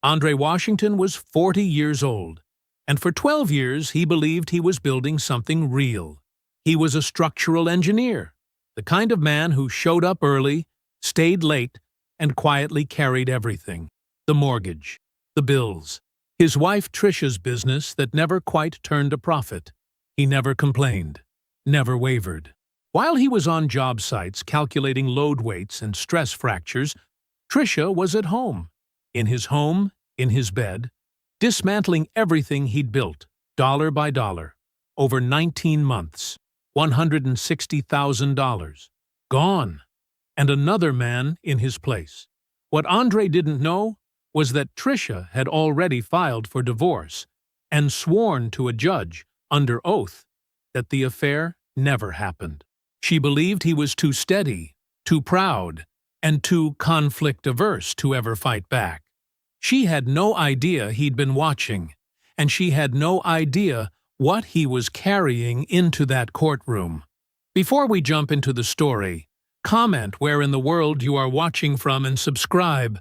Andre Washington was 40 years old, and for 12 years he believed he was building something real. He was a structural engineer, the kind of man who showed up early, stayed late, and quietly carried everything. The mortgage, the bills, his wife Trisha's business that never quite turned a profit. He never complained, never wavered. While he was on job sites calculating load weights and stress fractures, Trisha was at home, in his bed, dismantling everything he'd built, dollar by dollar, over 19 months, $160,000. Gone, and another man in his place. What Andre didn't know was that Trisha had already filed for divorce and sworn to a judge, under oath, that the affair never happened. She believed he was too steady, too proud, and too conflict-averse to ever fight back. She had no idea he'd been watching, and she had no idea what he was carrying into that courtroom. Before we jump into the story, comment where in the world you are watching from and subscribe,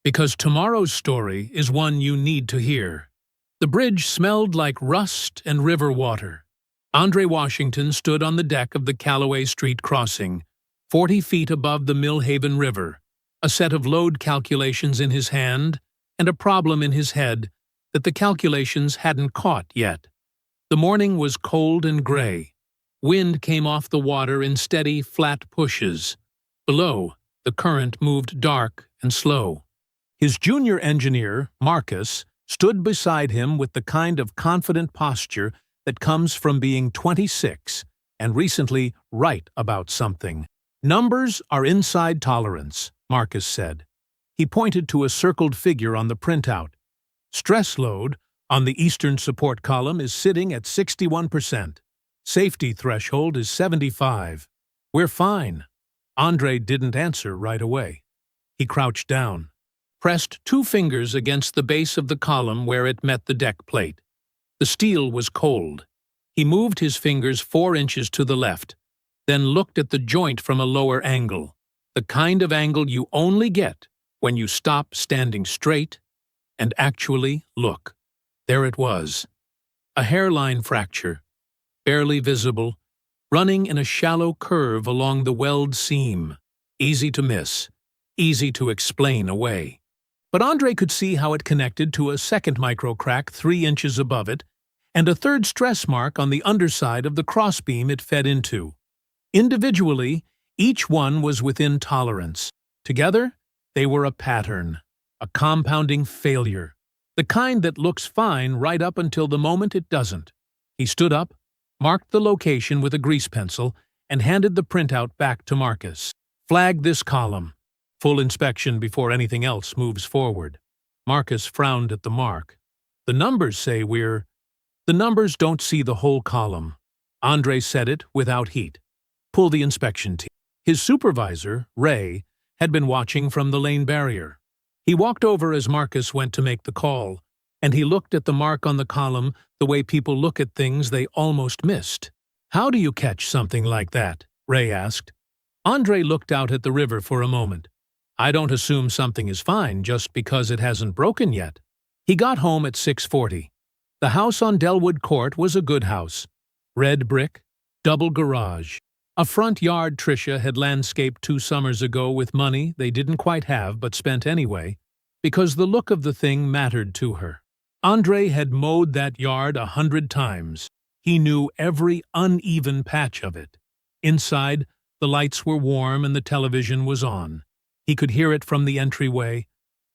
because tomorrow's story is one you need to hear. The bridge smelled like rust and river water. Andre Washington stood on the deck of the Callaway Street crossing, 40 feet above the Millhaven River, a set of load calculations in his hand and a problem in his head that the calculations hadn't caught yet. The morning was cold and gray. Wind came off the water in steady, flat pushes. Below, the current moved dark and slow. His junior engineer, Marcus, stood beside him with the kind of confident posture that comes from being 26 and recently right about something. "Numbers are inside tolerance," Marcus said. He pointed to a circled figure on the printout. "Stress load on the eastern support column is sitting at 61%. Safety threshold is 75. We're fine." Andre didn't answer right away. He crouched down, pressed 2 fingers against the base of the column where it met the deck plate. The steel was cold. He moved his fingers 4 inches to the left, then looked at the joint from a lower angle, the kind of angle you only get when you stop standing straight and actually look. There it was. A hairline fracture, barely visible, running in a shallow curve along the weld seam. Easy to miss, easy to explain away. But Andre could see how it connected to a second microcrack 3 inches above it and a third stress mark on the underside of the crossbeam it fed into. Individually, each one was within tolerance. Together, they were a pattern, a compounding failure, the kind that looks fine right up until the moment it doesn't. He stood up, marked the location with a grease pencil, and handed the printout back to Marcus. "Flag this column. Full inspection before anything else moves forward." Marcus frowned at the mark. "The numbers say we're—" "The numbers don't see the whole column." Andre said it without heat. "Pull the inspection team." His supervisor, Ray, had been watching from the lane barrier. He walked over as Marcus went to make the call, and he looked at the mark on the column the way people look at things they almost missed. "How do you catch something like that?" Ray asked. Andre looked out at the river for a moment. "I don't assume something is fine just because it hasn't broken yet." He got home at 6:40. The house on Delwood Court was a good house. Red brick, double garage. A front yard Trisha had landscaped 2 summers ago with money they didn't quite have but spent anyway, because the look of the thing mattered to her. Andre had mowed that yard 100 times. He knew every uneven patch of it. Inside, the lights were warm and the television was on. He could hear it from the entryway.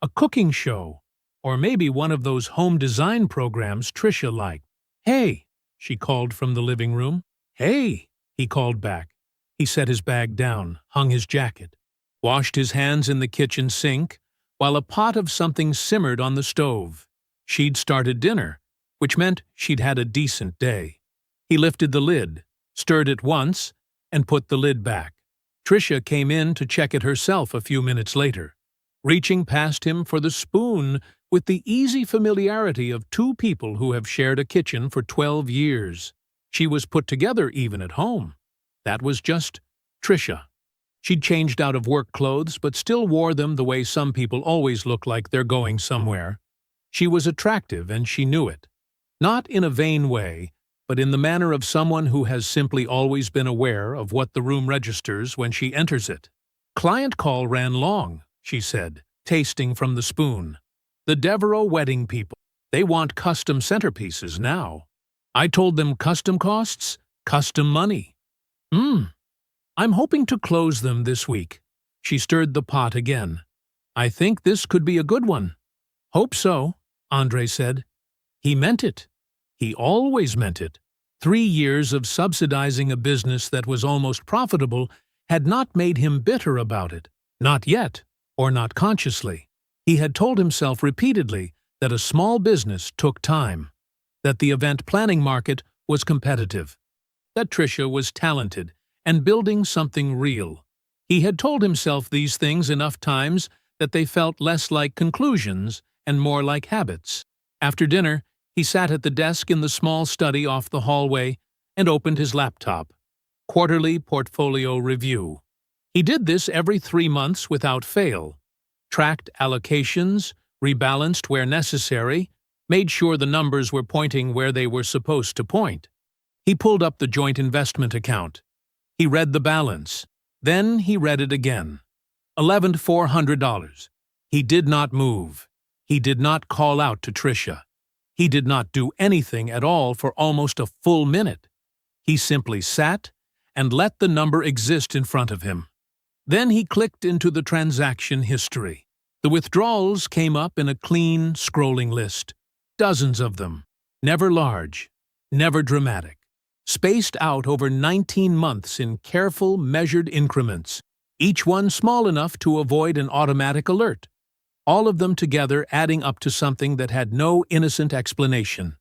A cooking show, or maybe one of those home design programs Trisha liked. "Hey," she called from the living room. "Hey," he called back. He set his bag down, hung his jacket, washed his hands in the kitchen sink, while a pot of something simmered on the stove. She'd started dinner, which meant she'd had a decent day. He lifted the lid, stirred it once, and put the lid back. Trisha came in to check it herself a few minutes later, reaching past him for the spoon with the easy familiarity of 2 people who have shared a kitchen for 12 years. She was put together even at home. That was just Trisha. She'd changed out of work clothes, but still wore them the way some people always look like they're going somewhere. She was attractive, and she knew it. Not in a vain way, but in the manner of someone who has simply always been aware of what the room registers when she enters it. "Client call ran long," she said, tasting from the spoon. "The Devereaux wedding people. They want custom centerpieces now. I told them custom costs, custom money. I'm hoping to close them this week." She stirred the pot again. "I think this could be a good one." "Hope so," Andre said. He meant it. He always meant it. 3 years of subsidizing a business that was almost profitable had not made him bitter about it. Not yet, or not consciously. He had told himself repeatedly that a small business took time, that the event planning market was competitive, that Tricia was talented and building something real. He had told himself these things enough times that they felt less like conclusions and more like habits. After dinner, he sat at the desk in the small study off the hallway and opened his laptop. Quarterly Portfolio Review. He did this every 3 months without fail. Tracked allocations, rebalanced where necessary, made sure the numbers were pointing where they were supposed to point. He pulled up the joint investment account. He read the balance. Then he read it again. $11,400. He did not move. He did not call out to Tricia. He did not do anything at all for almost a full minute. He simply sat and let the number exist in front of him. Then he clicked into the transaction history. The withdrawals came up in a clean, scrolling list. Dozens of them. Never large. Never dramatic. Spaced out over 19 months in careful, measured increments, each one small enough to avoid an automatic alert. All of them together adding up to something that had no innocent explanation.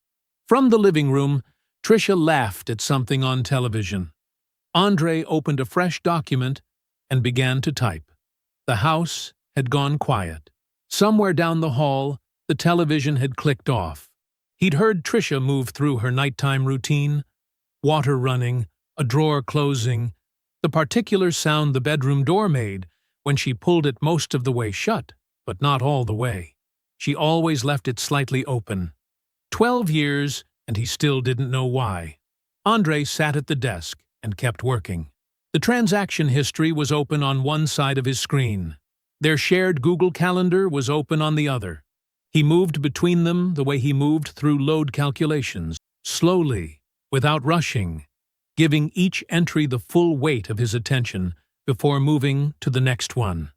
From the living room, Tricia laughed at something on television. Andre opened a fresh document and began to type. The house had gone quiet. Somewhere down the hall, the television had clicked off. He'd heard Tricia move through her nighttime routine. Water running, a drawer closing, the particular sound the bedroom door made when she pulled it most of the way shut, but not all the way. She always left it slightly open. 12 years, and he still didn't know why. Andre sat at the desk and kept working. The transaction history was open on one side of his screen. Their shared Google Calendar was open on the other. He moved between them the way he moved through load calculations, slowly, without rushing, giving each entry the full weight of his attention before moving to the next one.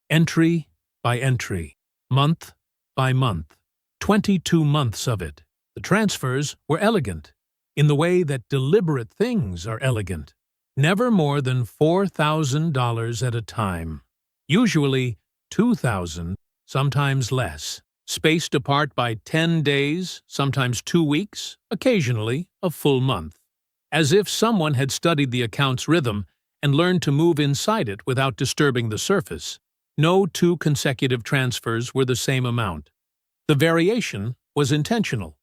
Entry by entry, month by month, 22 months of it. The transfers were elegant, in the way that deliberate things are elegant. Never more than $4,000 at a time. Usually $2,000, sometimes less. Spaced apart by 10 days, sometimes 2 weeks, occasionally a full month. As if someone had studied the account's rhythm and learned to move inside it without disturbing the surface. No 2 consecutive transfers were the same amount. The variation was intentional.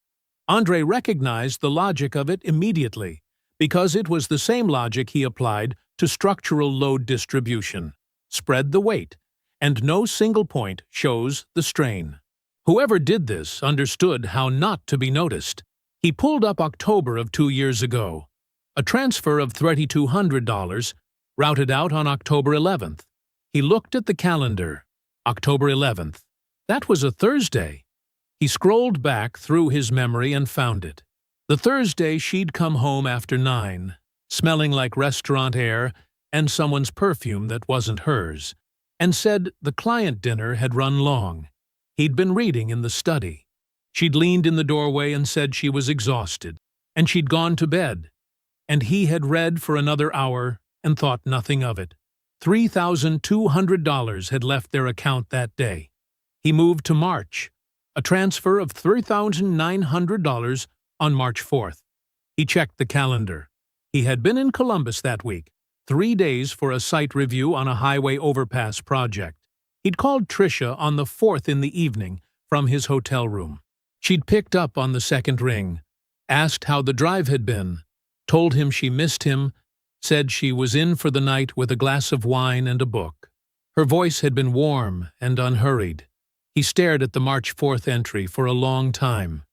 Andre recognized the logic of it immediately, because it was the same logic he applied to structural load distribution. Spread the weight, and no single point shows the strain. Whoever did this understood how not to be noticed. He pulled up October of 2 years ago. A transfer of $3,200, routed out on October 11th. He looked at the calendar. October 11th. That was a Thursday. He scrolled back through his memory and found it. The Thursday she'd come home after 9, smelling like restaurant air and someone's perfume that wasn't hers, and said the client dinner had run long. He'd been reading in the study. She'd leaned in the doorway and said she was exhausted, and she'd gone to bed. And he had read for another hour and thought nothing of it. $3,200 had left their account that day. He moved to March, a transfer of $3,900 on March 4th. He checked the calendar. He had been in Columbus that week, 3 days for a site review on a highway overpass project. He'd called Tricia on the 4th in the evening from his hotel room. She'd picked up on the second ring, asked how the drive had been, told him she missed him, said she was in for the night with a glass of wine and a book. Her voice had been warm and unhurried. He stared at the March 4th entry for a long time.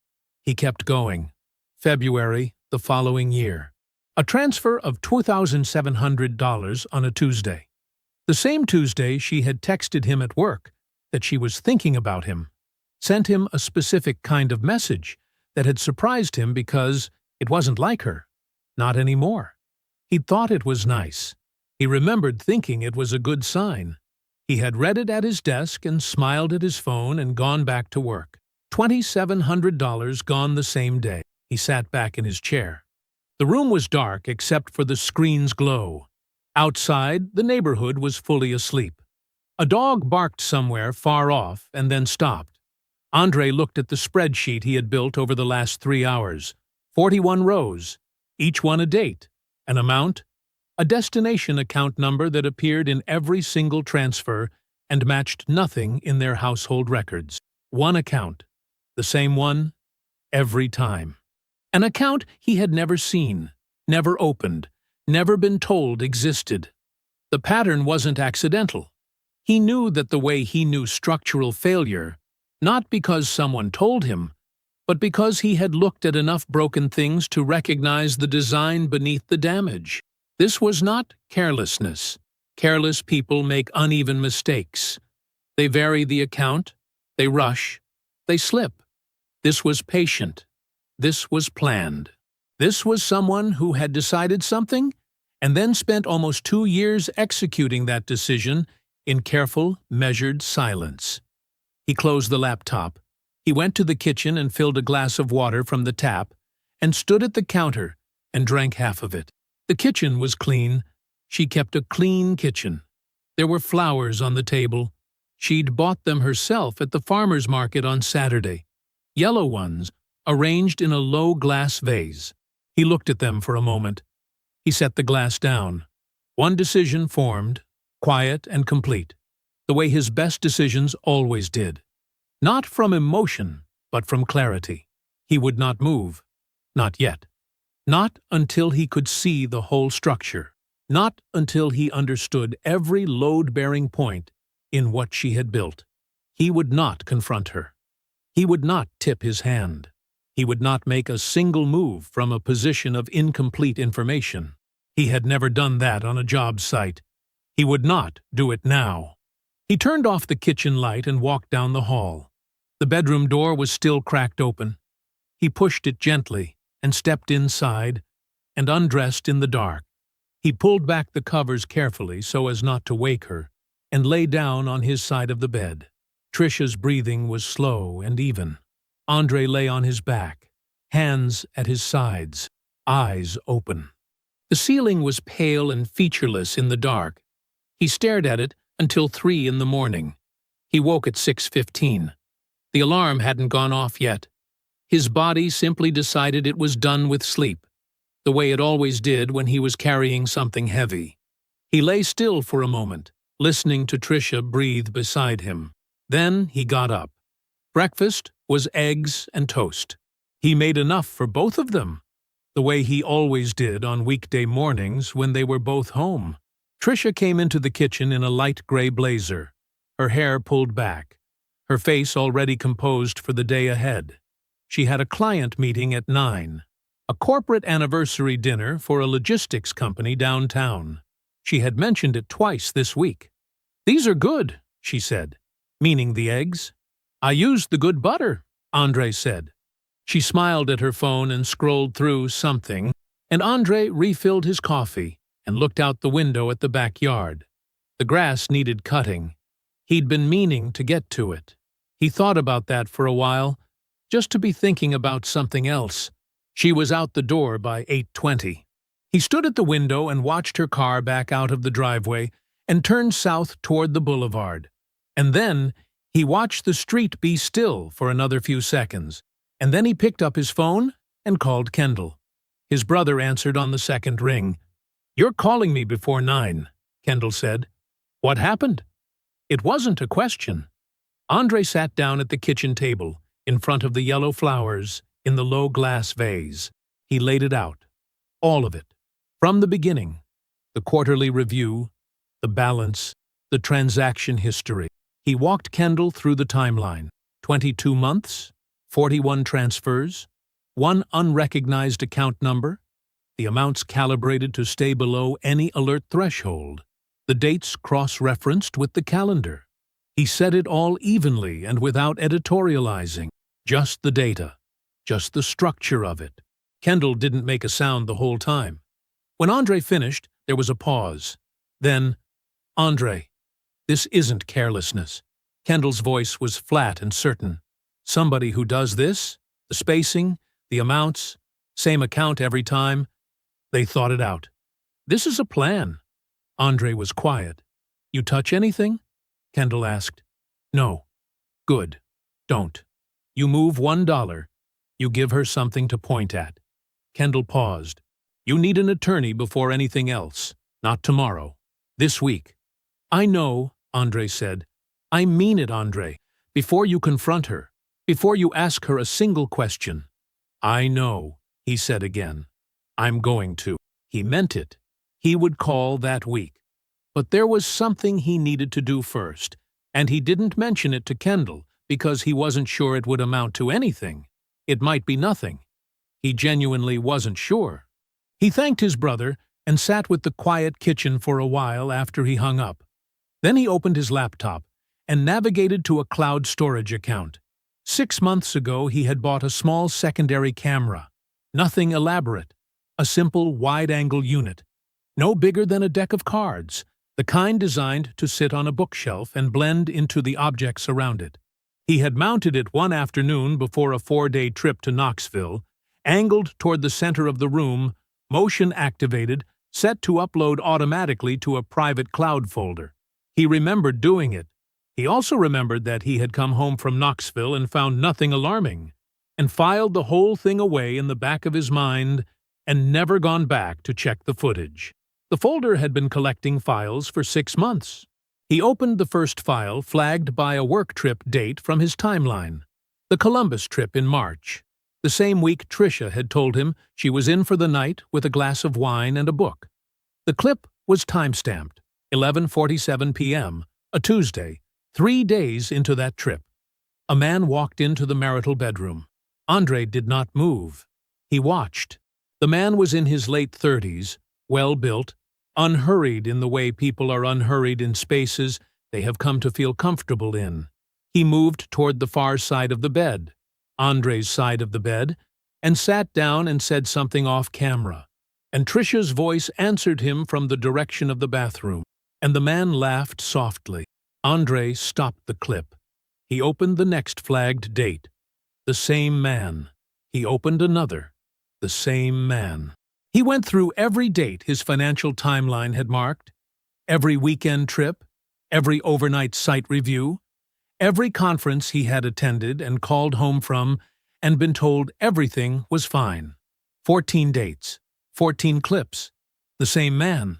He kept going. February, the following year. A transfer of $2,700 on a Tuesday. The same Tuesday she had texted him at work that she was thinking about him, sent him a specific kind of message that had surprised him because it wasn't like her. Not anymore. He'd thought it was nice. He remembered thinking it was a good sign. He had read it at his desk and smiled at his phone and gone back to work. $2,700 gone the same day. He sat back in his chair. The room was dark except for the screen's glow. Outside, the neighborhood was fully asleep. A dog barked somewhere far off and then stopped. Andre looked at the spreadsheet he had built over the last 3 hours. 41 rows, each one a date, an amount, a destination account number that appeared in every single transfer and matched nothing in their household records. One account, the same one, every time. An account he had never seen, never opened, never been told existed. The pattern wasn't accidental. He knew that the way he knew structural failure, not because someone told him, but because he had looked at enough broken things to recognize the design beneath the damage. This was not carelessness. Careless people make uneven mistakes. They vary the account, they rush, they slip. This was patient. This was planned. This was someone who had decided something and then spent almost 2 years executing that decision in careful, measured silence. He closed the laptop. He went to the kitchen and filled a glass of water from the tap and stood at the counter and drank half of it. The kitchen was clean. She kept a clean kitchen. There were flowers on the table. She'd bought them herself at the farmer's market on Saturday. Yellow ones, arranged in a low glass vase. He looked at them for a moment. He set the glass down. One decision formed, quiet and complete, the way his best decisions always did. Not from emotion, but from clarity. He would not move. Not yet. Not until he could see the whole structure. Not until he understood every load-bearing point in what she had built. He would not confront her. He would not tip his hand. He would not make a single move from a position of incomplete information. He had never done that on a job site. He would not do it now. He turned off the kitchen light and walked down the hall. The bedroom door was still cracked open. He pushed it gently and stepped inside and undressed in the dark. He pulled back the covers carefully so as not to wake her and lay down on his side of the bed. Trisha's breathing was slow and even. Andre lay on his back, hands at his sides, eyes open. The ceiling was pale and featureless in the dark. He stared at it until 3 in the morning. He woke at 6:15. The alarm hadn't gone off yet. His body simply decided it was done with sleep, the way it always did when he was carrying something heavy. He lay still for a moment, listening to Trisha breathe beside him. Then he got up. Breakfast was eggs and toast. He made enough for both of them, the way he always did on weekday mornings when they were both home. Trisha came into the kitchen in a light gray blazer, her hair pulled back, her face already composed for the day ahead. She had a client meeting at 9, a corporate anniversary dinner for a logistics company downtown. She had mentioned it twice this week. "These are good," she said, meaning the eggs. "I used the good butter," Andre said. She smiled at her phone and scrolled through something, and Andre refilled his coffee and looked out the window at the backyard. The grass needed cutting. He'd been meaning to get to it. He thought about that for a while, just to be thinking about something else. She was out the door by 8:20. He stood at the window and watched her car back out of the driveway and turn south toward the boulevard. And then he watched the street be still for another few seconds, and then he picked up his phone and called Kendall. His brother answered on the second ring. "You're calling me before 9, Kendall said. "What happened?" It wasn't a question. Andre sat down at the kitchen table, in front of the yellow flowers in the low glass vase. He laid it out. All of it. From the beginning. the quarterly review, the balance, the transaction history. He walked Kendall through the timeline. 22 months, 41 transfers, one unrecognized account number, the amounts calibrated to stay below any alert threshold, the dates cross-referenced with the calendar. He said it all evenly and without editorializing, just the data, just the structure of it. Kendall didn't make a sound the whole time. When Andre finished, there was a pause. Then, "Andre, this isn't carelessness." Kendall's voice was flat and certain. "Somebody who does this, the spacing, the amounts, same account every time, they thought it out. This is a plan." Andre was quiet. "You touch anything?" Kendall asked. "No." "Good. Don't. You move $1. You give her something to point at." Kendall paused. "You need an attorney before anything else. Not tomorrow. This week." "I know," Andre said. "I mean it, Andre. Before you confront her. Before you ask her a single question." "I know," he said again. "I'm going to." He meant it. He would call that week. But there was something he needed to do first, and he didn't mention it to Kendall because he wasn't sure it would amount to anything. It might be nothing. He genuinely wasn't sure. He thanked his brother and sat with the quiet kitchen for a while after he hung up. Then he opened his laptop and navigated to a cloud storage account. 6 months ago he had bought a small secondary camera. Nothing elaborate. A simple wide-angle unit. No bigger than a deck of cards, the kind designed to sit on a bookshelf and blend into the objects around it. He had mounted it one afternoon before a 4-day trip to Knoxville, angled toward the center of the room, motion-activated, set to upload automatically to a private cloud folder. He remembered doing it. He also remembered that he had come home from Knoxville and found nothing alarming, and filed the whole thing away in the back of his mind and never gone back to check the footage. The folder had been collecting files for 6 months. He opened the first file flagged by a work trip date from his timeline. The Columbus trip in March. The same week Tricia had told him she was in for the night with a glass of wine and a book. The clip was timestamped, 11:47 p.m., a Tuesday, 3 days into that trip. A man walked into the marital bedroom. Andre did not move. He watched. The man was in his late 30s, well-built, unhurried in the way people are unhurried in spaces they have come to feel comfortable in. He moved toward the far side of the bed, Andre's side of the bed, and sat down and said something off-camera. And Tricia's voice answered him from the direction of the bathroom, and the man laughed softly. Andre stopped the clip. He opened the next flagged date. The same man. He opened another. The same man. He went through every date his financial timeline had marked, every weekend trip, every overnight site review, every conference he had attended and called home from and been told everything was fine. 14 dates, 14 clips, the same man,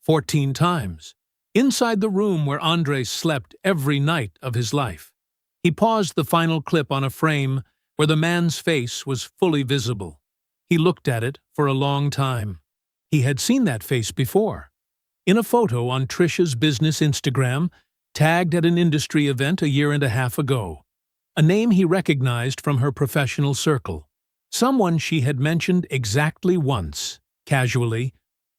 14 times, inside the room where Andre slept every night of his life. He paused the final clip on a frame where the man's face was fully visible. He looked at it for a long time. He had seen that face before. In a photo on Tricia's business Instagram, tagged at an industry event a year and a half ago. A name he recognized from her professional circle. Someone she had mentioned exactly once, casually,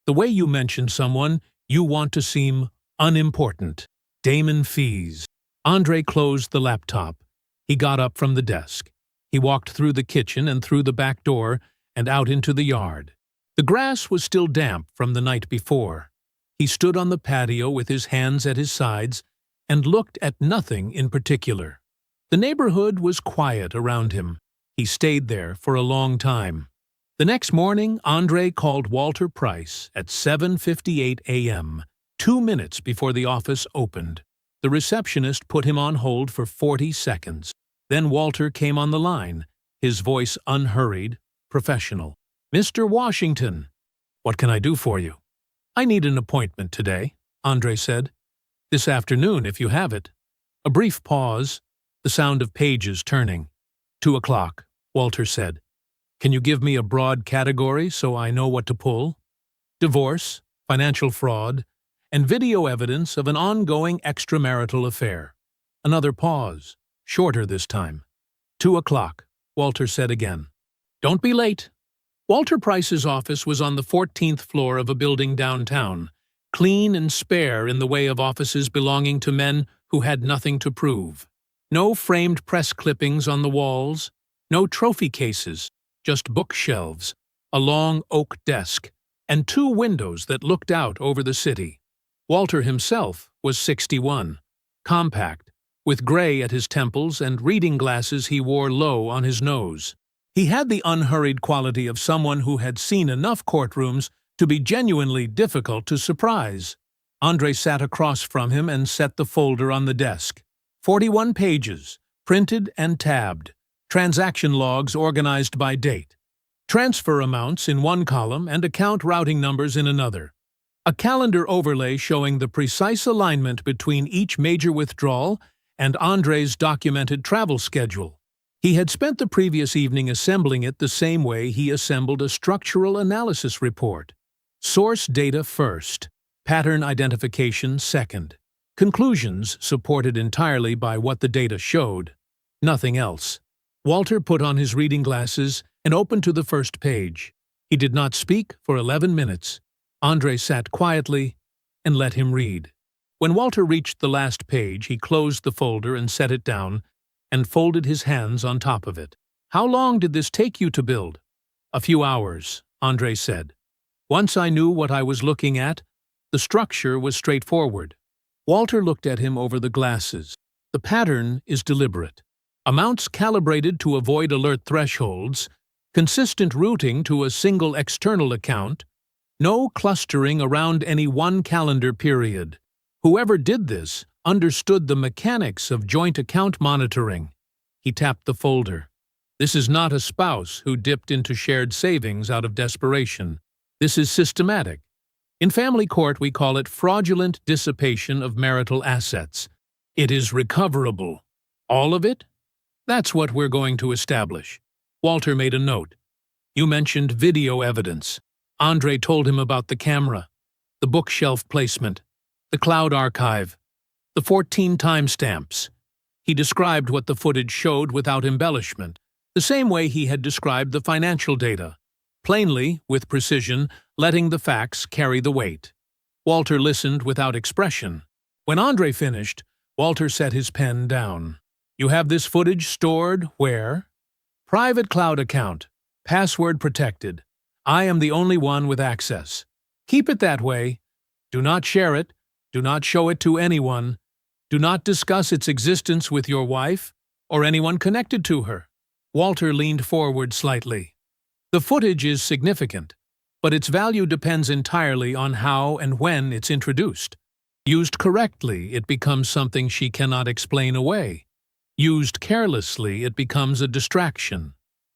the way you mention someone you want to seem unimportant. Damon Fees. Andre closed the laptop. He got up from the desk. He walked through the kitchen and through the back door and out into the yard. The grass was still damp from the night before. He stood on the patio with his hands at his sides and looked at nothing in particular. The neighborhood was quiet around him. He stayed there for a long time. The next morning, Andre called Walter Price at 7:58 a.m., 2 minutes before the office opened. The receptionist put him on hold for 40 seconds. Then Walter came on the line, his voice unhurried, professional. "Mr. Washington, what can I do for you?" "I need an appointment today," Andre said. "This afternoon, if you have it." A brief pause, the sound of pages turning. 2 o'clock, Walter said. "Can you give me a broad category so I know what to pull?" "Divorce, financial fraud, and video evidence of an ongoing extramarital affair. Another pause, shorter this time. 2 o'clock, Walter said again. Don't be late. Walter Price's office was on the 14th floor of a building downtown, clean and spare in the way of offices belonging to men who had nothing to prove. No framed press clippings on the walls, no trophy cases, just bookshelves, a long oak desk, and 2 windows that looked out over the city. Walter himself was 61, compact, with gray at his temples and reading glasses he wore low on his nose. He had the unhurried quality of someone who had seen enough courtrooms to be genuinely difficult to surprise. Andre sat across from him and set the folder on the desk. 41 pages, printed and tabbed, transaction logs organized by date, transfer amounts in one column and account routing numbers in another, a calendar overlay showing the precise alignment between each major withdrawal and Andre's documented travel schedule. He had spent the previous evening assembling it the same way he assembled a structural analysis report. Source data first, pattern identification second, conclusions supported entirely by what the data showed, nothing else. Walter put on his reading glasses and opened to the first page. He did not speak for 11 minutes. Andre sat quietly and let him read. When Walter reached the last page, he closed the folder and set it down, and folded his hands on top of it. How long did this take you to build? A few hours, Andre said. Once I knew what I was looking at, the structure was straightforward. Walter looked at him over the glasses. The pattern is deliberate. Amounts calibrated to avoid alert thresholds, consistent routing to a single external account, no clustering around any one calendar period. Whoever did this understood the mechanics of joint account monitoring. He tapped the folder. This is not a spouse who dipped into shared savings out of desperation. This is systematic. In family court, we call it fraudulent dissipation of marital assets. It is recoverable. All of it? That's what we're going to establish. Walter made a note. You mentioned video evidence. Andre told him about the camera, the bookshelf placement, the cloud archive, the 14 timestamps. He described what the footage showed without embellishment, the same way he had described the financial data, plainly, with precision, letting the facts carry the weight. Walter listened without expression. When Andre finished, Walter set his pen down. You have this footage stored where? Private cloud account, password protected. I am the only one with access. Keep it that way. Do not share it. Do not show it to anyone. Do not discuss its existence with your wife or anyone connected to her. Walter leaned forward slightly. The footage is significant, but its value depends entirely on how and when it's introduced. Used correctly, it becomes something she cannot explain away. Used carelessly, it becomes a distraction.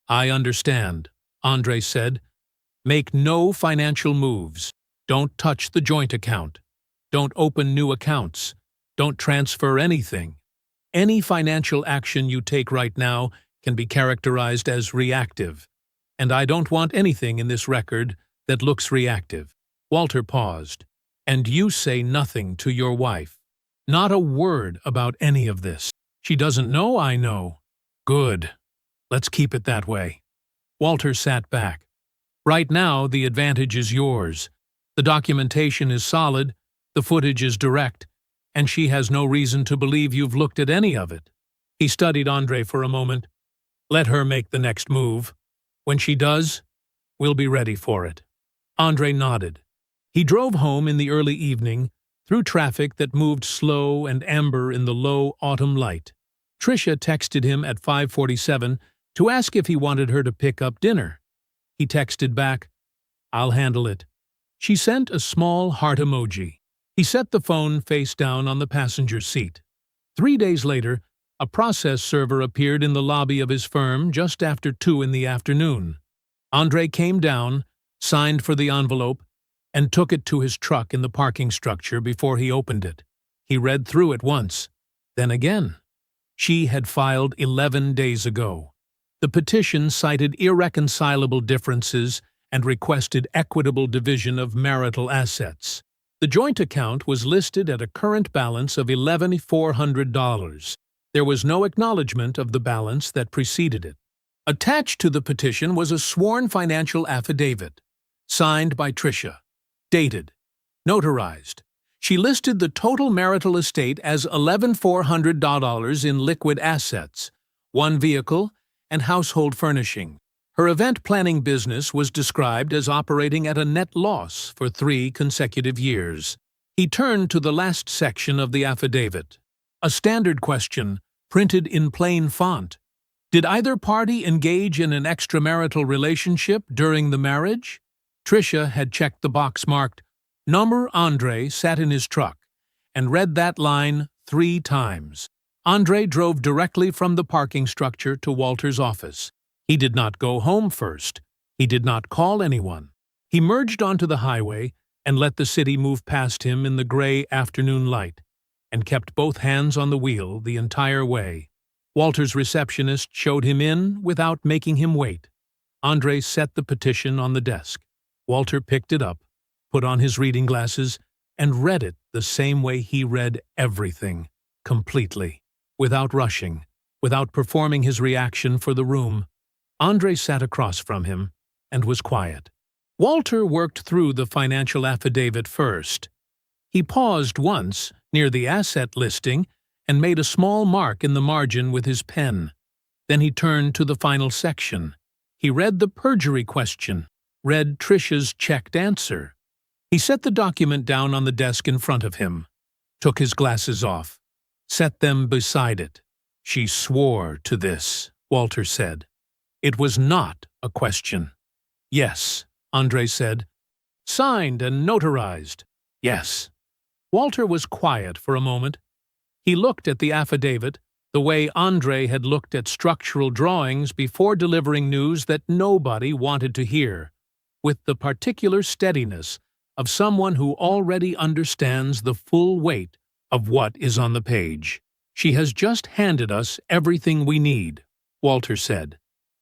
I understand, Andre said. Make no financial moves. Don't touch the joint account. Don't open new accounts. Don't transfer anything. Any financial action you take right now can be characterized as reactive, and I don't want anything in this record that looks reactive. Walter paused. And you say nothing to your wife. Not a word about any of this. She doesn't know I know. Good. Let's keep it that way. Walter sat back. Right now, the advantage is yours. The documentation is solid, the footage is direct, and she has no reason to believe you've looked at any of it. He studied Andre for a moment. Let her make the next move. When she does, we'll be ready for it. Andre nodded. He drove home in the early evening, through traffic that moved slow and amber in the low autumn light. Tricia texted him at 5:47 to ask if he wanted her to pick up dinner. He texted back, I'll handle it. She sent a small heart emoji. He set the phone face down on the passenger seat. 3 days later, a process server appeared in the lobby of his firm just after 2 in the afternoon. Andre came down, signed for the envelope, and took it to his truck in the parking structure before he opened it. He read through it once, then again. She had filed 11 days ago. The petition cited irreconcilable differences and requested equitable division of marital assets. The joint account was listed at a current balance of $11,400. There was no acknowledgement of the balance that preceded it. Attached to the petition was a sworn financial affidavit, signed by Tricia, dated, notarized. She listed the total marital estate as $11,400 in liquid assets, one vehicle, and household furnishing. Her event planning business was described as operating at a net loss for 3 consecutive years. He turned to the last section of the affidavit. A standard question, printed in plain font. Did either party engage in an extramarital relationship during the marriage? Tricia had checked the box marked, "Number Andre sat in his truck," and read that line 3 times. Andre drove directly from the parking structure to Walter's office. He did not go home first. He did not call anyone. He merged onto the highway and let the city move past him in the gray afternoon light, and kept both hands on the wheel the entire way. Walter's receptionist showed him in without making him wait. Andre set the petition on the desk. Walter picked it up, put on his reading glasses, and read it the same way he read everything, completely, without rushing, without performing his reaction for the room. Andre sat across from him and was quiet. Walter worked through the financial affidavit first. He paused once near the asset listing and made a small mark in the margin with his pen. Then he turned to the final section. He read the perjury question, read Tricia's checked answer. He set the document down on the desk in front of him, took his glasses off, set them beside it. "She swore to this," Walter said. It was not a question. "Yes," Andre said. "Signed and notarized." "Yes." Walter was quiet for a moment. He looked at the affidavit the way Andre had looked at structural drawings before delivering news that nobody wanted to hear, with the particular steadiness of someone who already understands the full weight of what is on the page. "She has just handed us everything we need," Walter said.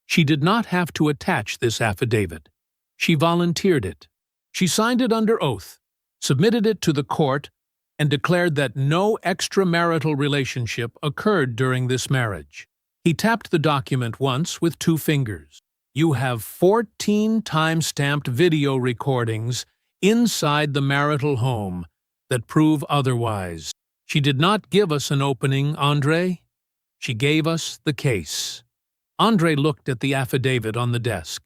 "She did not have to attach this affidavit. She volunteered it. She signed it under oath, submitted it to the court, and declared that no extramarital relationship occurred during this marriage." He tapped the document once with 2 fingers. "You have 14 time-stamped video recordings inside the marital home that prove otherwise. She did not give us an opening, Andre. She gave us the case." Andre looked at the affidavit on the desk.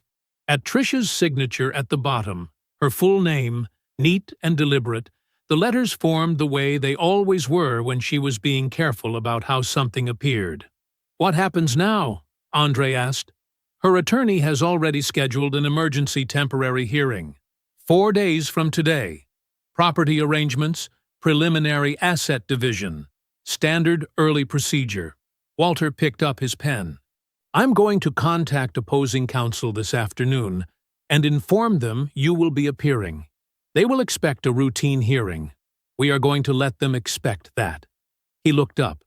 At Tricia's signature at the bottom, her full name, neat and deliberate, the letters formed the way they always were when she was being careful about how something appeared. "What happens now?" Andre asked. "Her attorney has already scheduled an emergency temporary hearing. 4 days from today. Property arrangements, preliminary asset division, standard early procedure." Walter picked up his pen. "I'm going to contact opposing counsel this afternoon and inform them you will be appearing. They will expect a routine hearing. We are going to let them expect that." He looked up.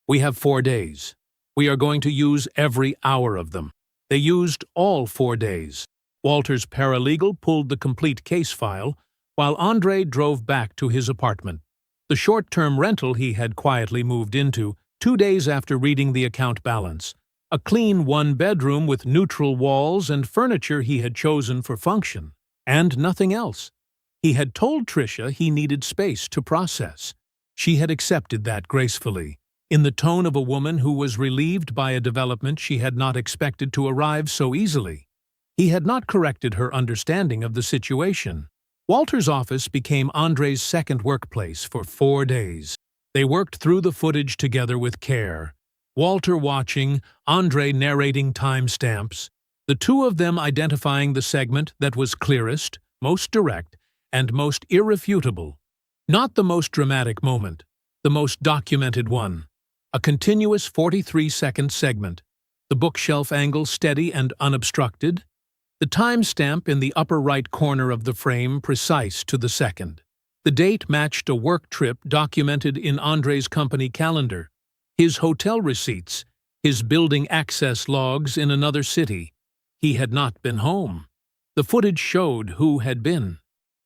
"We have 4 days. We are going to use every hour of them." They used all 4 days. Walter's paralegal pulled the complete case file, while Andre drove back to his apartment, the short-term rental he had quietly moved into 2 days after reading the account balance. A clean 1-bedroom with neutral walls and furniture he had chosen for function, and nothing else. He had told Tricia he needed space to process. She had accepted that gracefully, in the tone of a woman who was relieved by a development she had not expected to arrive so easily. He had not corrected her understanding of the situation. Walter's office became Andre's second workplace for 4 days. They worked through the footage together with care. Walter watching, Andre narrating timestamps, the 2 of them identifying the segment that was clearest, most direct, and most irrefutable. Not the most dramatic moment, the most documented one. A continuous 43-second segment, the bookshelf angle steady and unobstructed, the timestamp in the upper right corner of the frame precise to the second. The date matched a work trip documented in Andre's company calendar, his hotel receipts, his building access logs in another city. He had not been home. The footage showed who had been.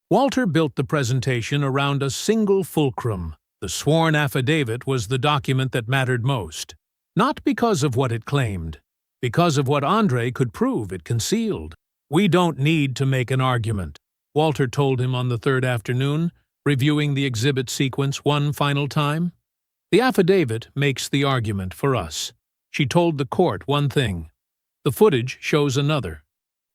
Walter built the presentation around a single fulcrum. The sworn affidavit was the document that mattered most. Not because of what it claimed, because of what Andre could prove it concealed. "We don't need to make an argument," Walter told him on the third afternoon, reviewing the exhibit sequence one final time. "The affidavit makes the argument for us. She told the court one thing. The footage shows another.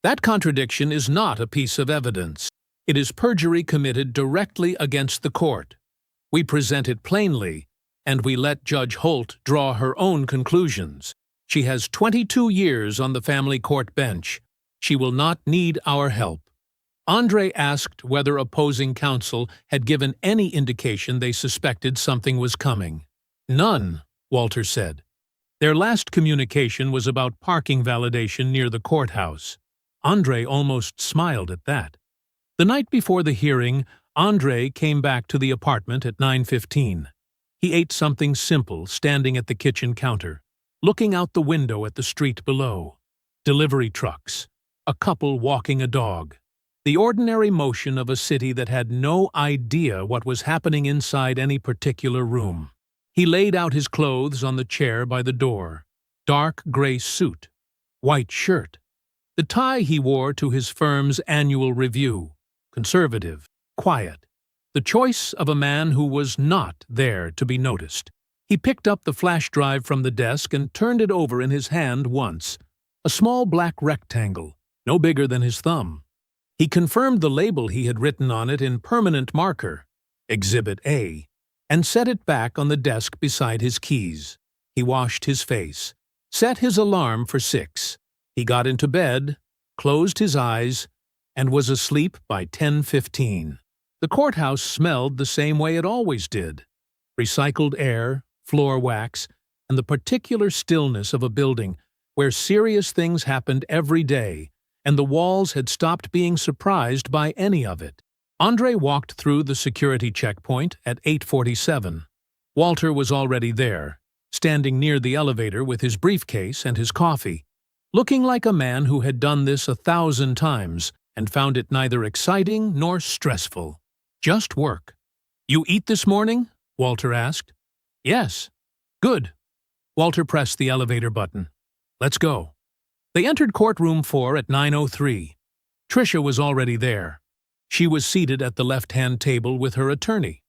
That contradiction is not a piece of evidence. It is perjury committed directly against the court. We present it plainly, and we let Judge Holt draw her own conclusions. She has 22 years on the family court bench. She will not need our help." Andre asked whether opposing counsel had given any indication they suspected something was coming. "None," Walter said. Their last communication was about parking validation near the courthouse. Andre almost smiled at that. The night before the hearing, Andre came back to the apartment at 9:15. He ate something simple standing at the kitchen counter, looking out the window at the street below. Delivery trucks. A couple walking a dog. The ordinary motion of a city that had no idea what was happening inside any particular room. He laid out his clothes on the chair by the door. Dark gray suit. White shirt. The tie he wore to his firm's annual review. Conservative. Quiet. The choice of a man who was not there to be noticed. He picked up the flash drive from the desk and turned it over in his hand once. A small black rectangle, no bigger than his thumb. He confirmed the label he had written on it in permanent marker, Exhibit A, and set it back on the desk beside his keys. He washed his face, set his alarm for 6. He got into bed, closed his eyes, and was asleep by 10:15. The courthouse smelled the same way it always did. Recycled air, floor wax, and the particular stillness of a building where serious things happened every day, and the walls had stopped being surprised by any of it. Andre walked through the security checkpoint at 8:47. Walter was already there, standing near the elevator with his briefcase and his coffee, looking like a man who had done this 1,000 times and found it neither exciting nor stressful. Just work. "You eat this morning?" Walter asked. "Yes." "Good." Walter pressed the elevator button. "Let's go." They entered courtroom 4 at 9:03. Tricia was already there. She was seated at the left-hand table with her attorney.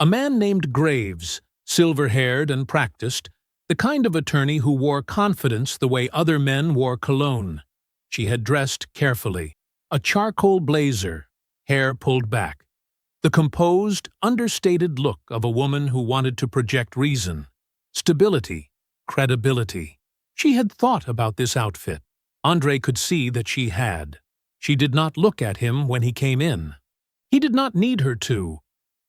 A man named Graves, silver-haired and practiced, the kind of attorney who wore confidence the way other men wore cologne. She had dressed carefully. A charcoal blazer, hair pulled back. The composed, understated look of a woman who wanted to project reason, stability, credibility. She had thought about this outfit. Andre could see that she had. She did not look at him when he came in. He did not need her to.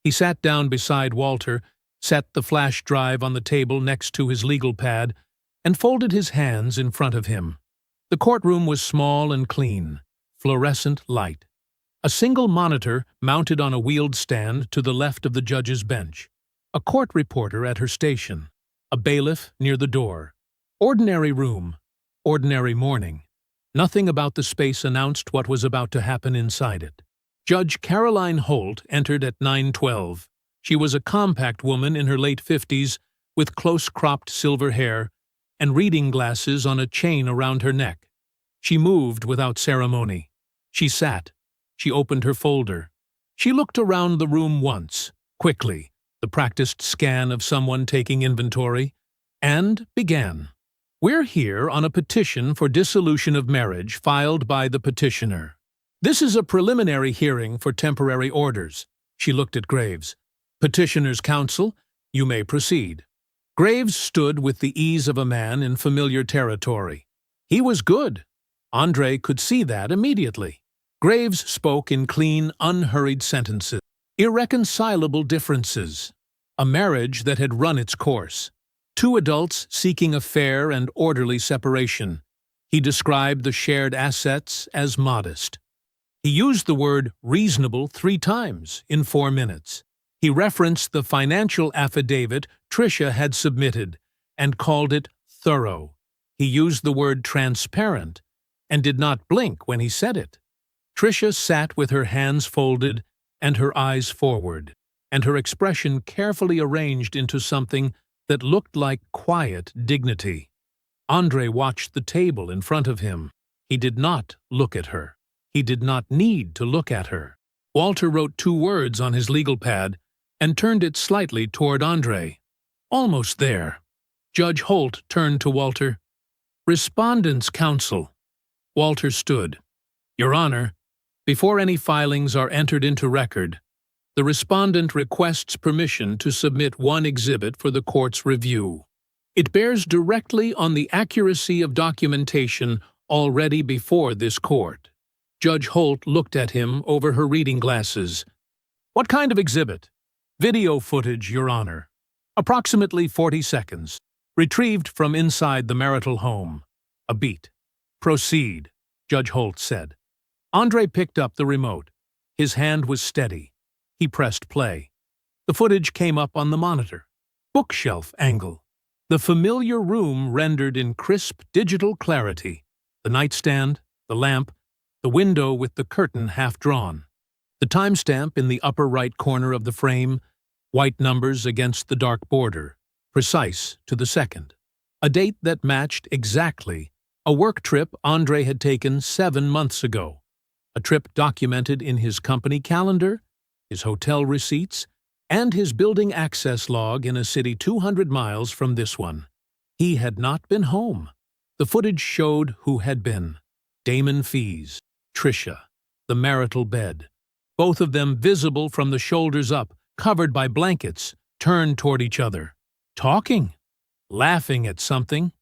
He sat down beside Walter, set the flash drive on the table next to his legal pad, and folded his hands in front of him. The courtroom was small and clean, fluorescent light. A single monitor mounted on a wheeled stand to the left of the judge's bench. A court reporter at her station. A bailiff near the door. Ordinary room. Ordinary morning. Nothing about the space announced what was about to happen inside it. Judge Caroline Holt entered at 9:12. She was a compact woman in her late 50s, with close-cropped silver hair and reading glasses on a chain around her neck. She moved without ceremony. She sat. She opened her folder. She looked around the room once, quickly, the practiced scan of someone taking inventory, and began. "We're here on a petition for dissolution of marriage filed by the petitioner. This is a preliminary hearing for temporary orders." She looked at Graves. "Petitioner's counsel, you may proceed." Graves stood with the ease of a man in familiar territory. He was good. Andre could see that immediately. Graves spoke in clean, unhurried sentences. Irreconcilable differences. A marriage that had run its course. 2 adults seeking a fair and orderly separation. He described the shared assets as modest. He used the word reasonable 3 times in 4 minutes. He referenced the financial affidavit Tricia had submitted and called it thorough. He used the word transparent and did not blink when he said it. Tricia sat with her hands folded and her eyes forward, and her expression carefully arranged into something that looked like quiet dignity. Andre watched the table in front of him. He did not look at her. He did not need to look at her. Walter wrote 2 words on his legal pad and turned it slightly toward Andre. Almost there. Judge Holt turned to Walter. Respondent's counsel. Walter stood. Your Honor, before any filings are entered into record, the respondent requests permission to submit one exhibit for the court's review. It bears directly on the accuracy of documentation already before this court. Judge Holt looked at him over her reading glasses. What kind of exhibit? Video footage, Your Honor. Approximately 40 seconds. Retrieved from inside the marital home. A beat. Proceed, Judge Holt said. Andre picked up the remote. His hand was steady. He pressed play. The footage came up on the monitor. Bookshelf angle. The familiar room rendered in crisp digital clarity. The nightstand, the lamp, the window with the curtain half drawn. The timestamp in the upper right corner of the frame, white numbers against the dark border, precise to the second. A date that matched exactly a work trip Andre had taken 7 months ago. A trip documented in his company calendar, his hotel receipts, and his building access log in a city 200 miles from this one. He had not been home. The footage showed who had been. Damon Fees, Tricia, the marital bed. Both of them visible from the shoulders up, covered by blankets, turned toward each other. Talking, laughing at something,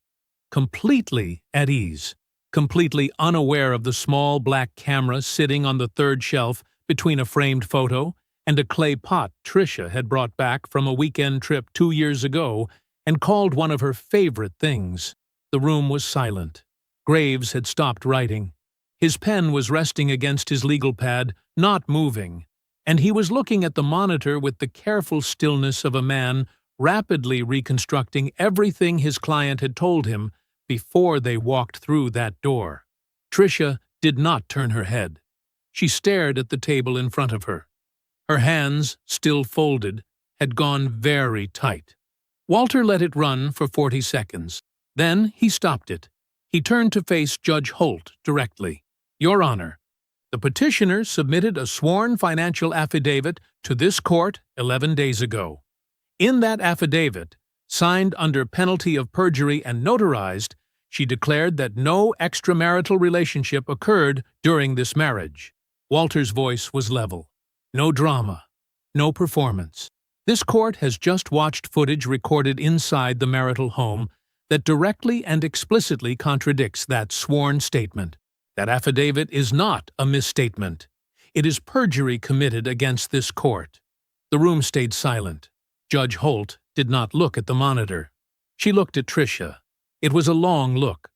completely at ease, completely unaware of the small black camera sitting on the 3rd shelf between a framed photo and a clay pot Tricia had brought back from a weekend trip 2 years ago and called one of her favorite things. The room was silent. Graves had stopped writing. His pen was resting against his legal pad, not moving, and he was looking at the monitor with the careful stillness of a man rapidly reconstructing everything his client had told him before they walked through that door. Tricia did not turn her head. She stared at the table in front of her. Her hands, still folded, had gone very tight. Walter let it run for 40 seconds. Then he stopped it. He turned to face Judge Holt directly. Your Honor, the petitioner submitted a sworn financial affidavit to this court 11 days ago. In that affidavit, signed under penalty of perjury and notarized, she declared that no extramarital relationship occurred during this marriage. Walter's voice was level. No drama. No performance. This court has just watched footage recorded inside the marital home that directly and explicitly contradicts that sworn statement. That affidavit is not a misstatement. It is perjury committed against this court. The room stayed silent. Judge Holt did not look at the monitor. She looked at Tricia. It was a long look.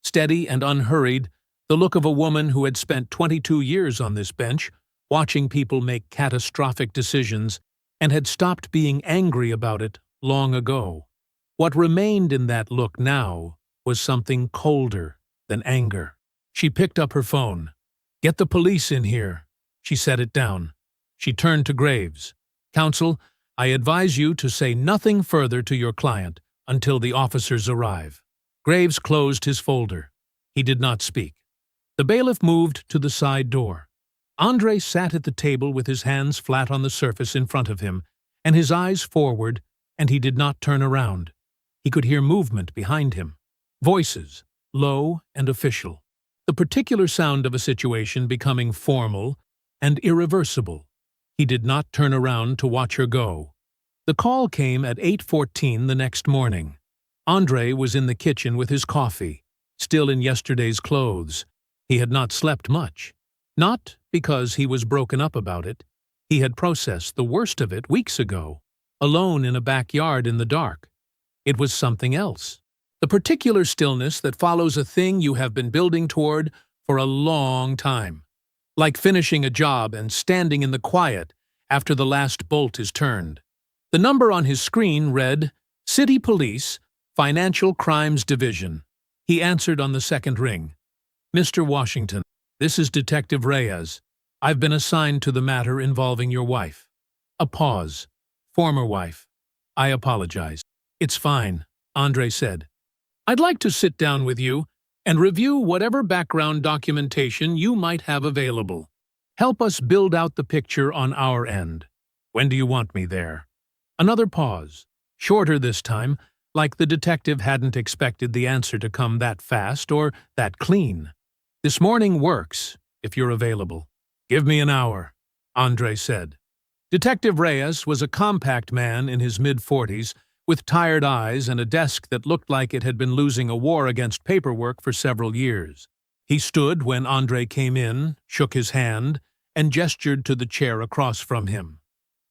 Steady and unhurried, the look of a woman who had spent 22 years on this bench, watching people make catastrophic decisions, and had stopped being angry about it long ago. What remained in that look now was something colder than anger. She picked up her phone. Get the police in here. She set it down. She turned to Graves. Counsel, I advise you to say nothing further to your client until the officers arrive. Graves closed his folder. He did not speak. The bailiff moved to the side door. Andre sat at the table with his hands flat on the surface in front of him, and his eyes forward, and he did not turn around. He could hear movement behind him. Voices, low and official. The particular sound of a situation becoming formal and irreversible. He did not turn around to watch her go. The call came at 8:14 the next morning. Andre was in the kitchen with his coffee, still in yesterday's clothes. He had not slept much. Not because he was broken up about it. He had processed the worst of it weeks ago, alone in a backyard in the dark. It was something else. The particular stillness that follows a thing you have been building toward for a long time. Like finishing a job and standing in the quiet after the last bolt is turned. The number on his screen read, City Police, Financial Crimes Division. He answered on the second ring. Mr. Washington. This is Detective Reyes. I've been assigned to the matter involving your wife. A pause. Former wife. I apologize. It's fine, Andre said. I'd like to sit down with you and review whatever background documentation you might have available. Help us build out the picture on our end. When do you want me there? Another pause. Shorter this time, like the detective hadn't expected the answer to come that fast or that clean. This morning works, if you're available. Give me an hour, Andre said. Detective Reyes was a compact man in his mid-40s, with tired eyes and a desk that looked like it had been losing a war against paperwork for several years. He stood when Andre came in, shook his hand, and gestured to the chair across from him.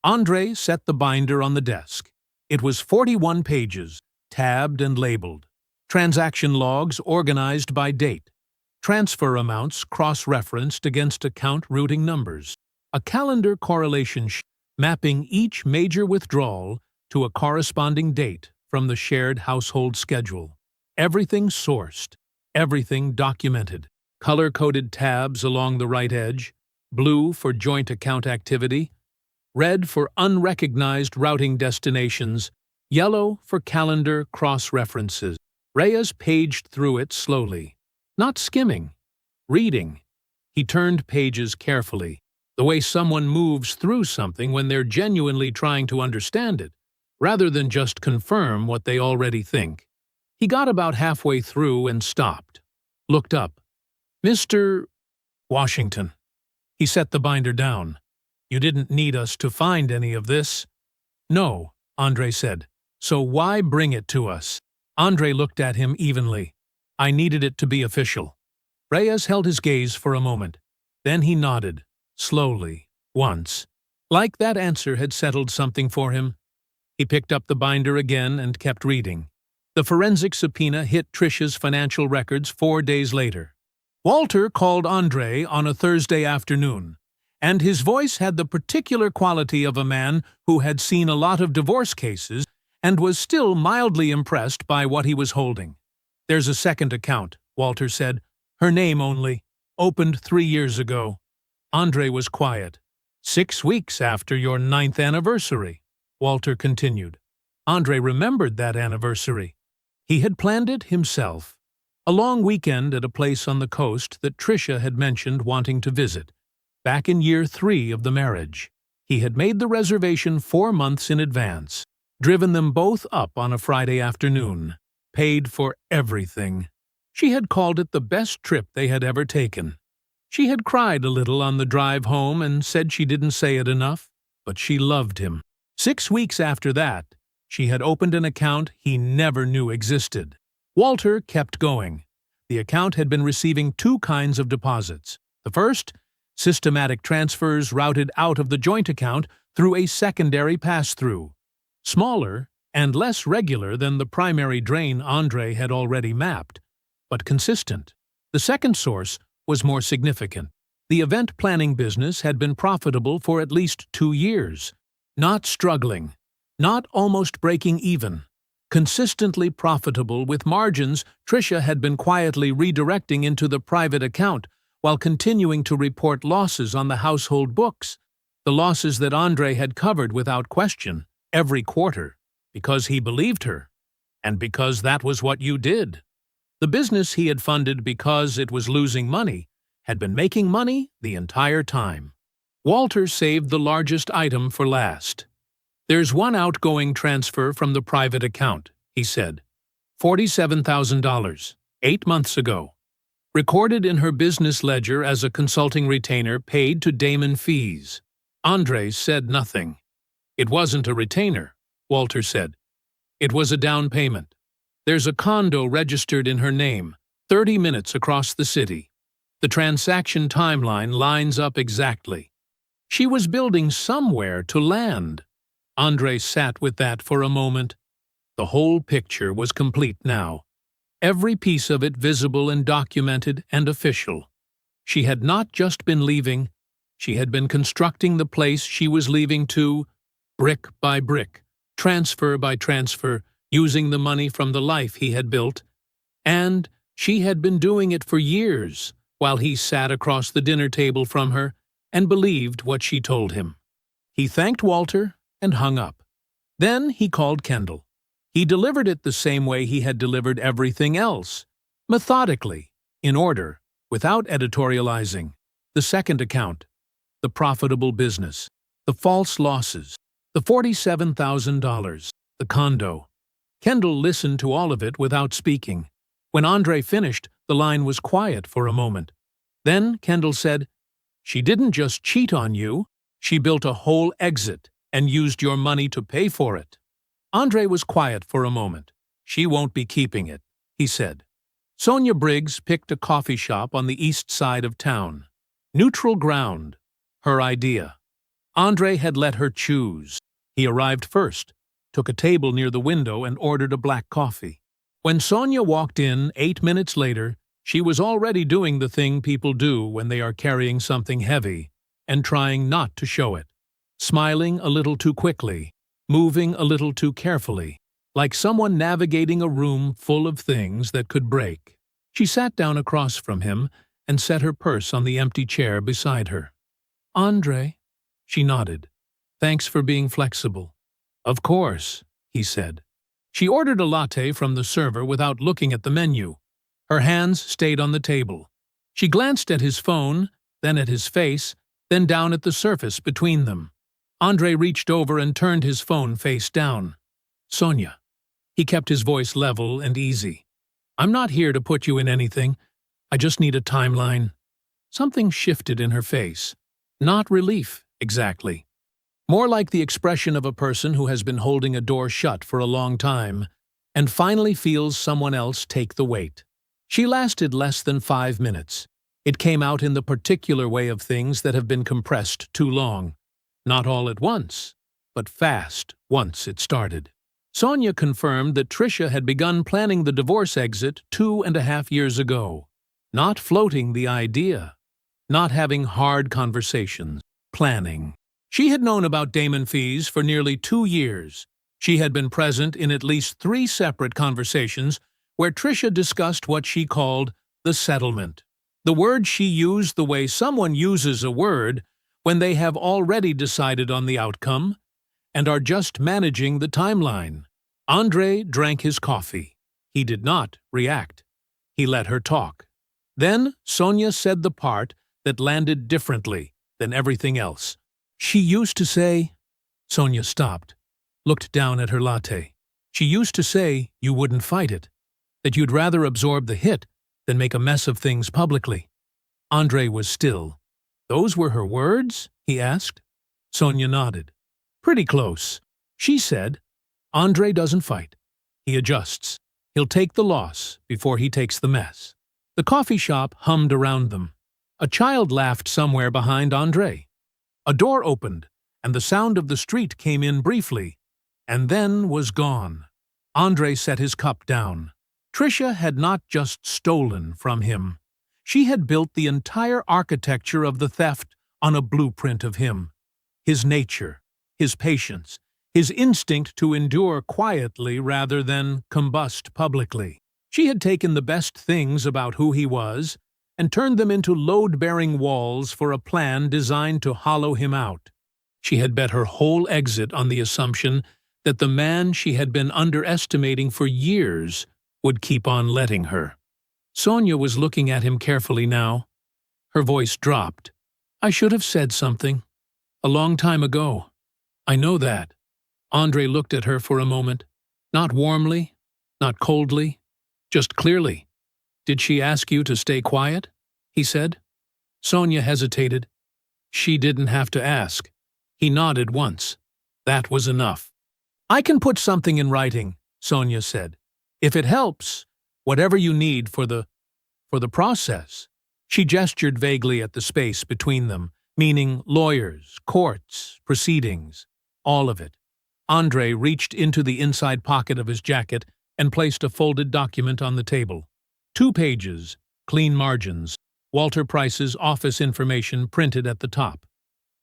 Andre set the binder on the desk. It was 41 pages, tabbed and labeled. Transaction logs organized by date. Transfer amounts cross-referenced against account routing numbers. A calendar correlation sheet mapping each major withdrawal to a corresponding date from the shared household schedule. Everything sourced, everything documented. Color-coded tabs along the right edge, blue for joint account activity, red for unrecognized routing destinations, yellow for calendar cross-references. Reyes paged through it slowly, not skimming, reading. He turned pages carefully, the way someone moves through something when they're genuinely trying to understand it, rather than just confirm what they already think. He got about halfway through and stopped, looked up. Mr. Washington. He set the binder down. You didn't need us to find any of this. No, Andre said. So why bring it to us? Andre looked at him evenly. I needed it to be official. Reyes held his gaze for a moment. Then he nodded, slowly, once. Like that answer had settled something for him. He picked up the binder again and kept reading. The forensic subpoena hit Trisha's financial records 4 days later. Walter called Andre on a Thursday afternoon, and his voice had the particular quality of a man who had seen a lot of divorce cases and was still mildly impressed by what he was holding. There's a second account, Walter said. Her name only. Opened 3 years ago. Andre was quiet. 6 weeks after your 9th anniversary. Walter continued. Andre remembered that anniversary. He had planned it himself. A long weekend at a place on the coast that Trisha had mentioned wanting to visit. Back in year 3 of the marriage. He had made the reservation 4 months in advance, driven them both up on a Friday afternoon, paid for everything. She had called it the best trip they had ever taken. She had cried a little on the drive home and said she didn't say it enough, but she loved him. 6 weeks after that, she had opened an account he never knew existed. Walter kept going. The account had been receiving 2 kinds of deposits. The first, systematic transfers routed out of the joint account through a secondary pass-through. Smaller and less regular than the primary drain Andre had already mapped, but consistent. The second source was more significant. The event planning business had been profitable for at least 2 years. Not struggling, not almost breaking even. Consistently profitable with margins Trisha had been quietly redirecting into the private account while continuing to report losses on the household books, the losses that Andre had covered without question, every quarter, because he believed her, and because that was what you did. The business he had funded because it was losing money had been making money the entire time. Walter saved the largest item for last. There's one outgoing transfer from the private account, he said. $47,000, 8 months ago. Recorded in her business ledger as a consulting retainer paid to Damon fees. Andre said nothing. It wasn't a retainer, Walter said. It was a down payment. There's a condo registered in her name, 30 minutes across the city. The transaction timeline lines up exactly. She was building somewhere to land. Andre sat with that for a moment. The whole picture was complete now. Every piece of it visible and documented and official. She had not just been leaving, she had been constructing the place she was leaving to, brick by brick, transfer by transfer, using the money from the life he had built. And she had been doing it for years, while he sat across the dinner table from her and believed what she told him. He thanked Walter and hung up. Then he called Kendall. He delivered it the same way he had delivered everything else, methodically, in order, without editorializing. The second account, the profitable business, the false losses, the $47,000, the condo. Kendall listened to all of it without speaking. When Andre finished, the line was quiet for a moment. Then Kendall said, "She didn't just cheat on you, she built a whole exit and used your money to pay for it." Andre was quiet for a moment. "She won't be keeping it," he said. Sonia Briggs picked a coffee shop on the east side of town. Neutral ground, her idea. Andre had let her choose. He arrived first, took a table near the window and ordered a black coffee. When Sonia walked in 8 minutes later, she was already doing the thing people do when they are carrying something heavy and trying not to show it. Smiling a little too quickly, moving a little too carefully, like someone navigating a room full of things that could break. She sat down across from him and set her purse on the empty chair beside her. "Andre," she nodded. "Thanks for being flexible." "Of course," he said. She ordered a latte from the server without looking at the menu. Her hands stayed on the table. She glanced at his phone, then at his face, then down at the surface between them. Andre reached over and turned his phone face down. "Sonia." He kept his voice level and easy. "I'm not here to put you in anything. I just need a timeline." Something shifted in her face. Not relief, exactly. More like the expression of a person who has been holding a door shut for a long time and finally feels someone else take the weight. She lasted less than 5 minutes. It came out in the particular way of things that have been compressed too long. Not all at once, but fast once it started. Sonia confirmed that Tricia had begun planning the divorce exit 2.5 years ago. Not floating the idea. Not having hard conversations. Planning. She had known about Damon fees for nearly 2 years. She had been present in at least 3 separate conversations where Tricia discussed what she called the settlement. The word she used the way someone uses a word when they have already decided on the outcome and are just managing the timeline. Andre drank his coffee. He did not react. He let her talk. Then Sonia said the part that landed differently than everything else. "She used to say—" Sonia stopped, looked down at her latte. "She used to say you wouldn't fight it, that you'd rather absorb the hit than make a mess of things publicly." Andre was still. "Those were her words?" he asked. Sonia nodded. "Pretty close." She said, "Andre doesn't fight. He adjusts. He'll take the loss before he takes the mess." The coffee shop hummed around them. A child laughed somewhere behind Andre. A door opened, and the sound of the street came in briefly, and then was gone. Andre set his cup down. Tricia had not just stolen from him. She had built the entire architecture of the theft on a blueprint of him. His nature, his patience, his instinct to endure quietly rather than combust publicly. She had taken the best things about who he was and turned them into load-bearing walls for a plan designed to hollow him out. She had bet her whole exit on the assumption that the man she had been underestimating for years would keep on letting her. Sonia was looking at him carefully now. Her voice dropped. "I should have said something. A long time ago. I know that." Andre looked at her for a moment. Not warmly, not coldly, just clearly. "Did she ask you to stay quiet?" he said. Sonia hesitated. She didn't have to ask. He nodded once. That was enough. "I can put something in writing," Sonia said. "If it helps, whatever you need for the process." She gestured vaguely at the space between them, meaning lawyers, courts, proceedings, all of it. Andre reached into the inside pocket of his jacket and placed a folded document on the table. 2 pages, clean margins, Walter Price's office information printed at the top.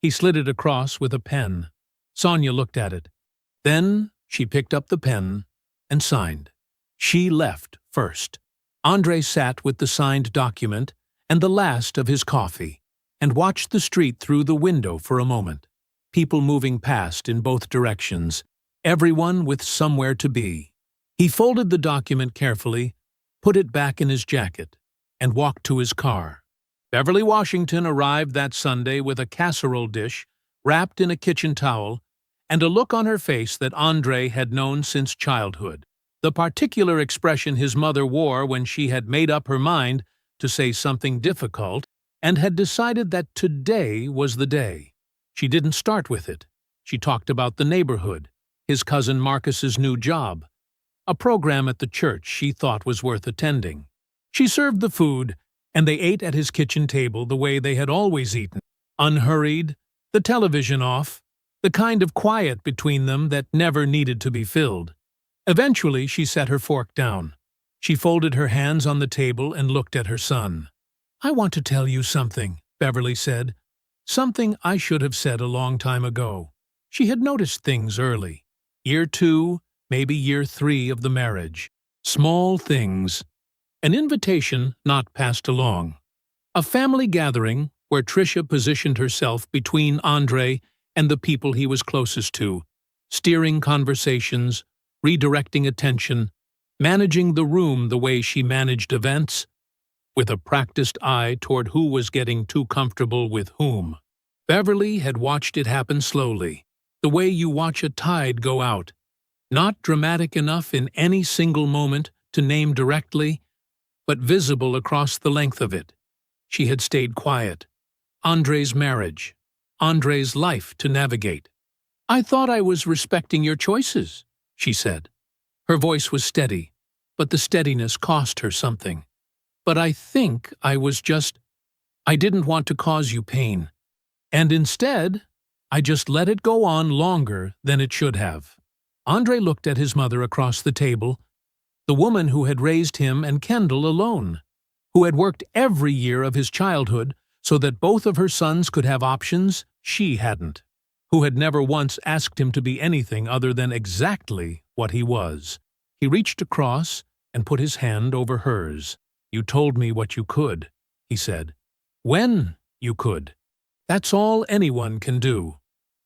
He slid it across with a pen. Sonia looked at it. Then she picked up the pen and signed. She left first. Andre sat with the signed document and the last of his coffee, and watched the street through the window for a moment. People moving past in both directions, everyone with somewhere to be. He folded the document carefully, put it back in his jacket, and walked to his car. Beverly Washington arrived that Sunday with a casserole dish wrapped in a kitchen towel and a look on her face that Andre had known since childhood. The particular expression his mother wore when she had made up her mind to say something difficult and had decided that today was the day. She didn't start with it. She talked about the neighborhood, his cousin Marcus's new job, a program at the church she thought was worth attending. She served the food, and they ate at his kitchen table the way they had always eaten, unhurried, the television off, the kind of quiet between them that never needed to be filled. Eventually, she set her fork down. She folded her hands on the table and looked at her son. "I want to tell you something," Beverly said. "Something I should have said a long time ago." She had noticed things early. Year 2, maybe year 3 of the marriage. Small things. An invitation not passed along. A family gathering where Tricia positioned herself between Andre and the people he was closest to, steering conversations, redirecting attention, managing the room the way she managed events, with a practiced eye toward who was getting too comfortable with whom. Beverly had watched it happen slowly, the way you watch a tide go out, not dramatic enough in any single moment to name directly, but visible across the length of it. She had stayed quiet. Andre's marriage, Andre's life to navigate. "I thought I was respecting your choices," she said. Her voice was steady, but the steadiness cost her something. "But I think I didn't want to cause you pain. And instead, I just let it go on longer than it should have." Andre looked at his mother across the table, the woman who had raised him and Kendall alone, who had worked every year of his childhood so that both of her sons could have options she hadn't, who had never once asked him to be anything other than exactly what he was. He reached across and put his hand over hers. "You told me what you could," he said. "When you could. That's all anyone can do."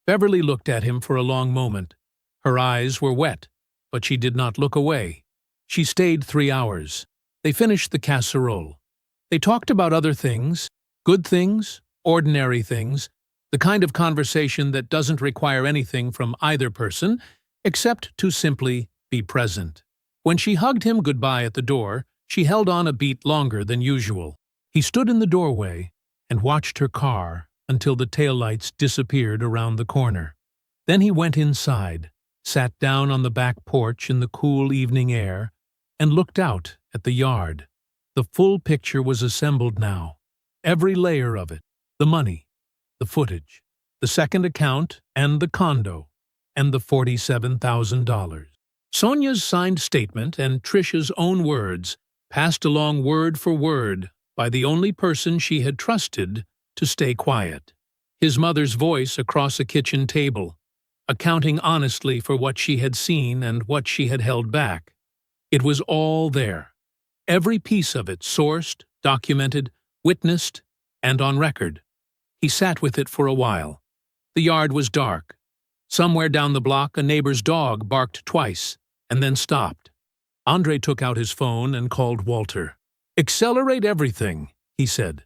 Beverly looked at him for a long moment. Her eyes were wet, but she did not look away. She stayed 3 hours. They finished the casserole. They talked about other things, good things, ordinary things, the kind of conversation that doesn't require anything from either person except to simply be present. When she hugged him goodbye at the door, she held on a beat longer than usual. He stood in the doorway and watched her car until the taillights disappeared around the corner. Then he went inside, sat down on the back porch in the cool evening air, and looked out at the yard. The full picture was assembled now. Every layer of it, the money, the footage, the second account and the condo, and the $47,000. Sonia's signed statement and Tricia's own words passed along word for word by the only person she had trusted to stay quiet. His mother's voice across a kitchen table, accounting honestly for what she had seen and what she had held back. It was all there. Every piece of it sourced, documented, witnessed, and on record. He sat with it for a while. The yard was dark. Somewhere down the block, a neighbor's dog barked twice, and then stopped. Andre took out his phone and called Walter. "Accelerate everything," he said.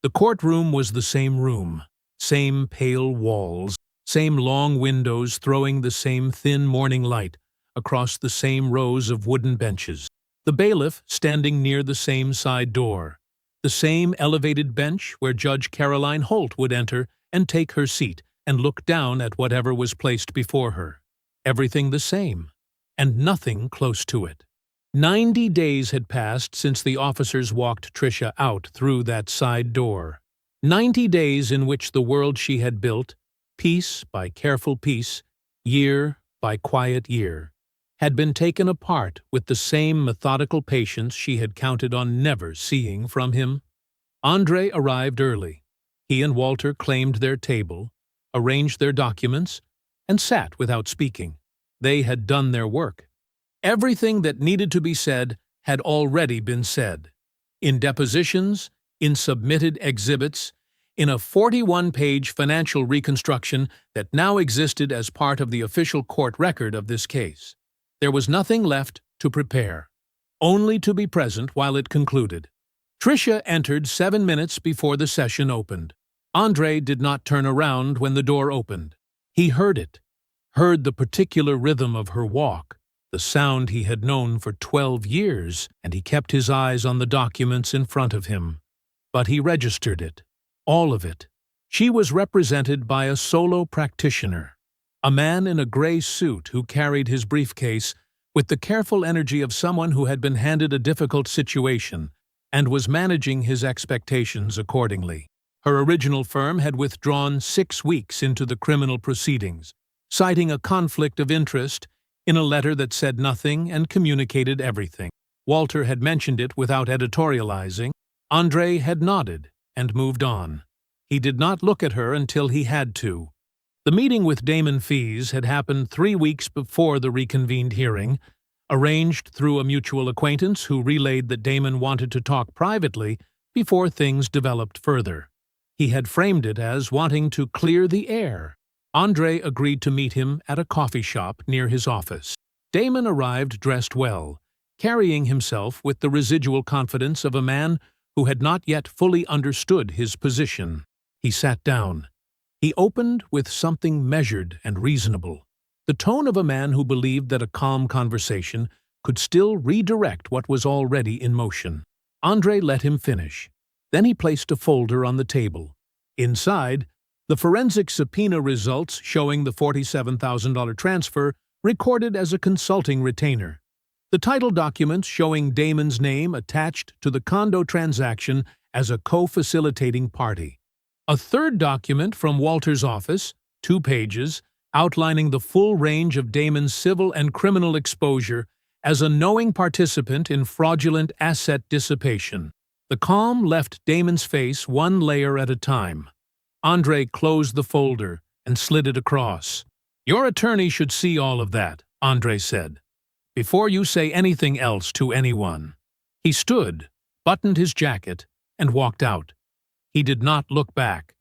The courtroom was the same room, same pale walls, same long windows throwing the same thin morning light across the same rows of wooden benches. The bailiff standing near the same side door, the same elevated bench where Judge Caroline Holt would enter and take her seat and look down at whatever was placed before her. Everything the same, and nothing close to it. 90 days had passed since the officers walked Tricia out through that side door. 90 days in which the world she had built, piece by careful piece, year by quiet year, had been taken apart with the same methodical patience she had counted on never seeing from him. Andre arrived early. He and Walter claimed their table, arranged their documents, and sat without speaking. They had done their work. Everything that needed to be said had already been said. In depositions, in submitted exhibits, in a 41-page financial reconstruction that now existed as part of the official court record of this case. There was nothing left to prepare, only to be present while it concluded. Tricia entered 7 minutes before the session opened. Andre did not turn around when the door opened. He heard it, heard the particular rhythm of her walk, the sound he had known for 12 years, and he kept his eyes on the documents in front of him. But he registered it, all of it. She was represented by a solo practitioner, a man in a gray suit who carried his briefcase with the careful energy of someone who had been handed a difficult situation and was managing his expectations accordingly. Her original firm had withdrawn 6 weeks into the criminal proceedings, citing a conflict of interest in a letter that said nothing and communicated everything. Walter had mentioned it without editorializing. Andre had nodded and moved on. He did not look at her until he had to. The meeting with Damon Fees had happened 3 weeks before the reconvened hearing, arranged through a mutual acquaintance who relayed that Damon wanted to talk privately before things developed further. He had framed it as wanting to clear the air. Andre agreed to meet him at a coffee shop near his office. Damon arrived dressed well, carrying himself with the residual confidence of a man who had not yet fully understood his position. He sat down. He opened with something measured and reasonable, the tone of a man who believed that a calm conversation could still redirect what was already in motion. Andre let him finish. Then he placed a folder on the table. Inside, the forensic subpoena results showing the $47,000 transfer recorded as a consulting retainer. The title documents showing Damon's name attached to the condo transaction as a co-facilitating party. A third document from Walter's office, 2 pages, outlining the full range of Damon's civil and criminal exposure as a knowing participant in fraudulent asset dissipation. The calm left Damon's face 1 layer at a time. Andre closed the folder and slid it across. "Your attorney should see all of that," Andre said, "before you say anything else to anyone." He stood, buttoned his jacket, and walked out. He did not look back.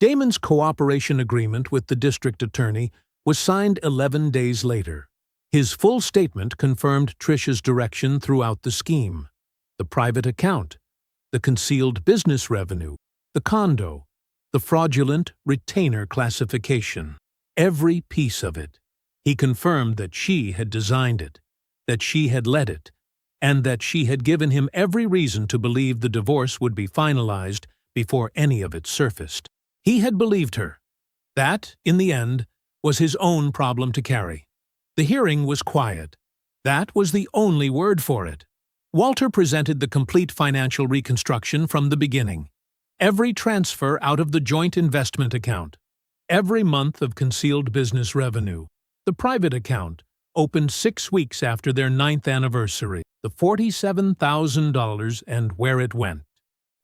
Damon's cooperation agreement with the district attorney was signed 11 days later. His full statement confirmed Tricia's direction throughout the scheme: the private account, the concealed business revenue, the condo, the fraudulent retainer classification. Every piece of it. He confirmed that she had designed it, that she had led it, and that she had given him every reason to believe the divorce would be finalized before any of it surfaced. He had believed her. That, in the end, was his own problem to carry. The hearing was quiet. That was the only word for it. Walter presented the complete financial reconstruction from the beginning. Every transfer out of the joint investment account, every month of concealed business revenue, the private account, opened 6 weeks after their 9th anniversary, the $47,000 and where it went.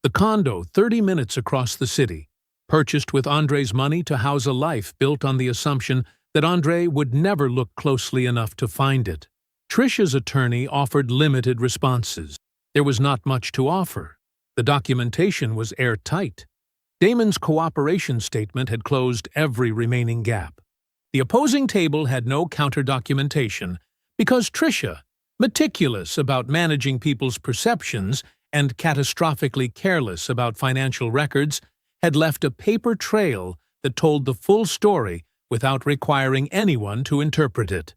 The condo, 30 minutes across the city, purchased with Andre's money to house a life built on the assumption that Andre would never look closely enough to find it. Tricia's attorney offered limited responses. There was not much to offer. The documentation was airtight. Damon's cooperation statement had closed every remaining gap. The opposing table had no counter-documentation because Tricia, meticulous about managing people's perceptions and catastrophically careless about financial records, had left a paper trail that told the full story without requiring anyone to interpret it.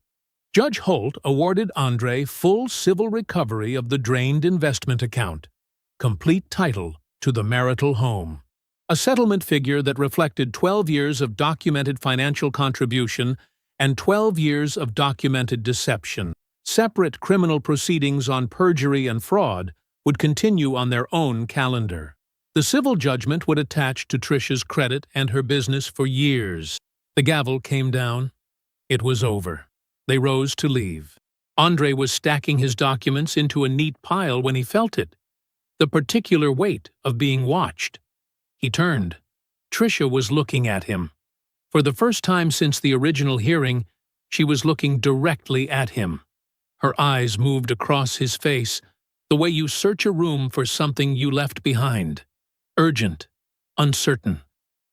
Judge Holt awarded Andre full civil recovery of the drained investment account, complete title to the marital home, a settlement figure that reflected 12 years of documented financial contribution and 12 years of documented deception. Separate criminal proceedings on perjury and fraud would continue on their own calendar. The civil judgment would attach to Tricia's credit and her business for years. The gavel came down. It was over. They rose to leave. Andre was stacking his documents into a neat pile when he felt it. The particular weight of being watched. He turned. Tricia was looking at him. For the first time since the original hearing, she was looking directly at him. Her eyes moved across his face, the way you search a room for something you left behind. urgent, uncertain,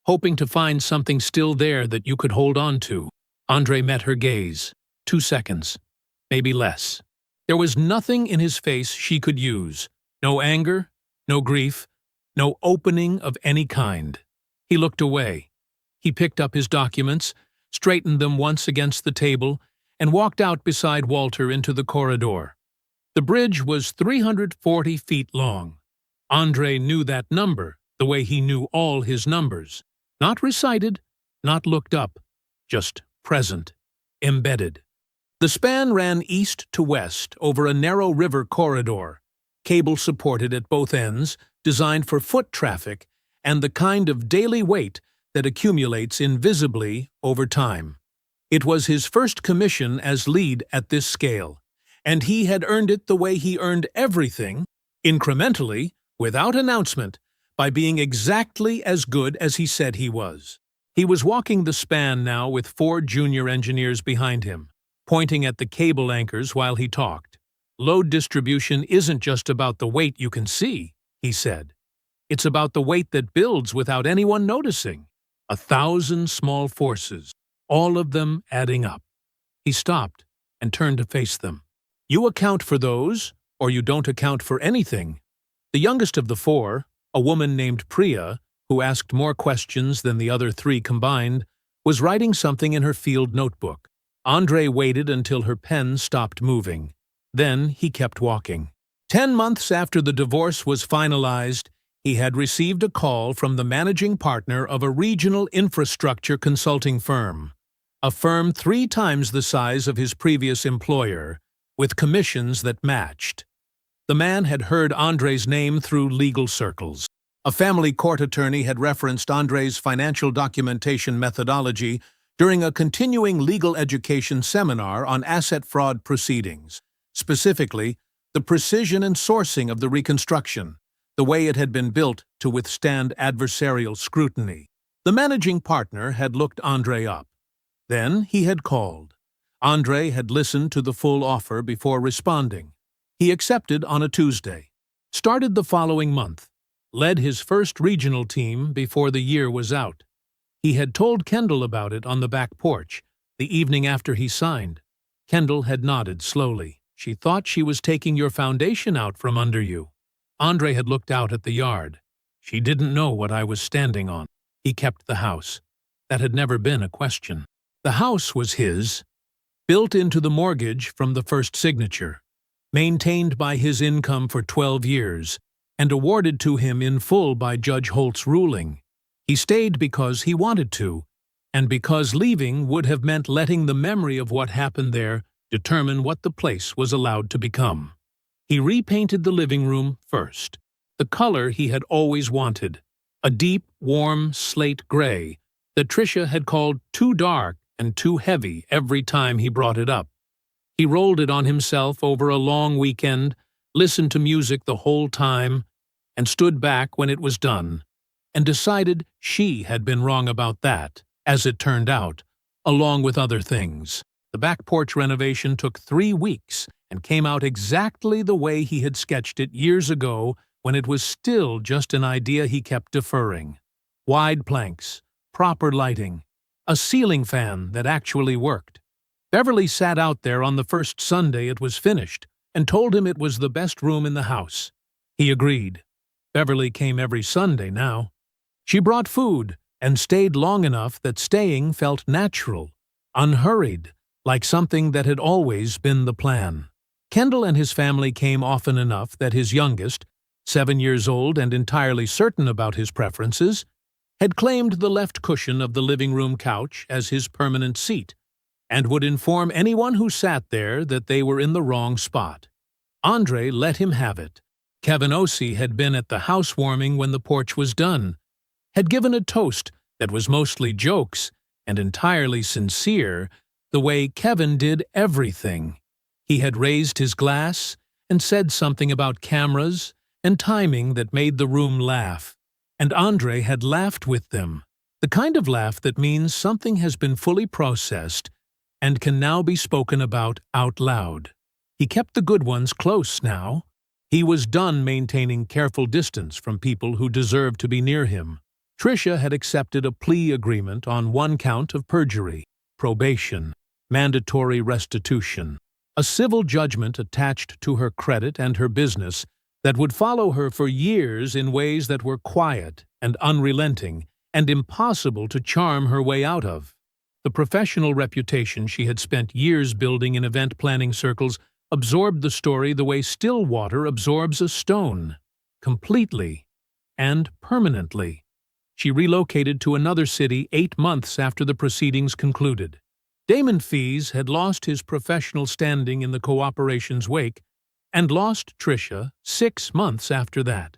hoping to find something still there that you could hold on to. Andre met her gaze. 2 seconds, maybe less. There was nothing in his face she could use. No anger, no grief, no opening of any kind. He looked away. He picked up his documents, straightened them once against the table, and walked out beside Walter into the corridor. The bridge was 340 feet long. Andre knew that number, the way he knew all his numbers. Not recited, not looked up, just present, embedded. The span ran east to west over a narrow river corridor, cable-supported at both ends, designed for foot traffic and the kind of daily weight that accumulates invisibly over time. It was his first commission as lead at this scale, and he had earned it the way he earned everything, incrementally, without announcement, by being exactly as good as he said he was. He was walking the span now with 4 junior engineers behind him, pointing at the cable anchors while he talked. Load distribution isn't just about the weight you can see, he said. It's about the weight that builds without anyone noticing. 1,000 small forces, all of them adding up. He stopped and turned to face them. You account for those, or you don't account for anything. The youngest of the 4, a woman named Priya, who asked more questions than the other 3 combined, was writing something in her field notebook. Andre waited until her pen stopped moving. Then he kept walking. 10 months after the divorce was finalized, he had received a call from the managing partner of a regional infrastructure consulting firm, a firm 3 times the size of his previous employer, with commissions that matched. The man had heard Andre's name through legal circles. A family court attorney had referenced Andre's financial documentation methodology during a continuing legal education seminar on asset fraud proceedings, specifically the precision and sourcing of the reconstruction, the way it had been built to withstand adversarial scrutiny. The managing partner had looked Andre up. Then he had called. Andre had listened to the full offer before responding. He accepted on a Tuesday, started the following month, led his first regional team before the year was out. He had told Kendall about it on the back porch, the evening after he signed. Kendall had nodded slowly. She thought she was taking your foundation out from under you. Andre had looked out at the yard. She didn't know what I was standing on. He kept the house. That had never been a question. The house was his, built into the mortgage from the first signature, maintained by his income for 12 years, and awarded to him in full by Judge Holt's ruling. He stayed because he wanted to, and because leaving would have meant letting the memory of what happened there determine what the place was allowed to become. He repainted the living room first, the color he had always wanted, a deep, warm slate gray that Tricia had called too dark and too heavy every time he brought it up. He rolled it on himself over a long weekend, listened to music the whole time, and stood back when it was done, and decided she had been wrong about that, as it turned out, along with other things. The back porch renovation took 3 weeks and came out exactly the way he had sketched it years ago when it was still just an idea he kept deferring. Wide planks, proper lighting, a ceiling fan that actually worked. Beverly sat out there on the first Sunday it was finished and told him it was the best room in the house. He agreed. Beverly came every Sunday now. She brought food and stayed long enough that staying felt natural, unhurried, like something that had always been the plan. Kendall and his family came often enough that his youngest, 7 years old and entirely certain about his preferences, had claimed the left cushion of the living room couch as his permanent seat, and would inform anyone who sat there that they were in the wrong spot. Andre let him have it. Kevin Ossie had been at the housewarming when the porch was done, had given a toast that was mostly jokes and entirely sincere, the way Kevin did everything. He had raised his glass and said something about cameras and timing that made the room laugh, and Andre had laughed with them, the kind of laugh that means something has been fully processed and can now be spoken about out loud. He kept the good ones close now. He was done maintaining careful distance from people who deserved to be near him. Trisha had accepted a plea agreement on one count of perjury, probation, mandatory restitution, a civil judgment attached to her credit and her business that would follow her for years in ways that were quiet and unrelenting and impossible to charm her way out of. The professional reputation she had spent years building in event planning circles absorbed the story the way still water absorbs a stone, completely and permanently. She relocated to another city 8 months after the proceedings concluded. Damon Fees had lost his professional standing in the cooperation's wake and lost Trisha 6 months after that.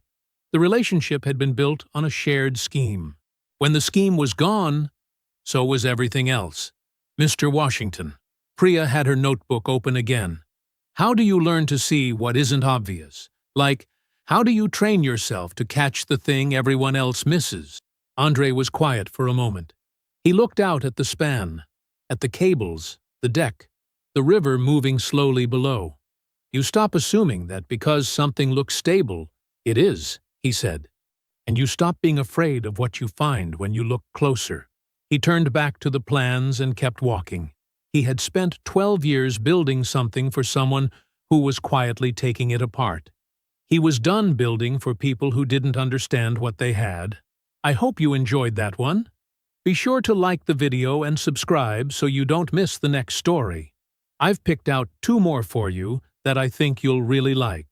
The relationship had been built on a shared scheme. When the scheme was gone, so was everything else. Mr. Washington. Priya had her notebook open again. How do you learn to see what isn't obvious? Like, how do you train yourself to catch the thing everyone else misses? Andre was quiet for a moment. He looked out at the span, at the cables, the deck, the river moving slowly below. You stop assuming that because something looks stable, it is, he said. And you stop being afraid of what you find when you look closer. He turned back to the plans and kept walking. He had spent 12 years building something for someone who was quietly taking it apart. He was done building for people who didn't understand what they had. I hope you enjoyed that one. Be sure to like the video and subscribe so you don't miss the next story. I've picked out 2 more for you that I think you'll really like.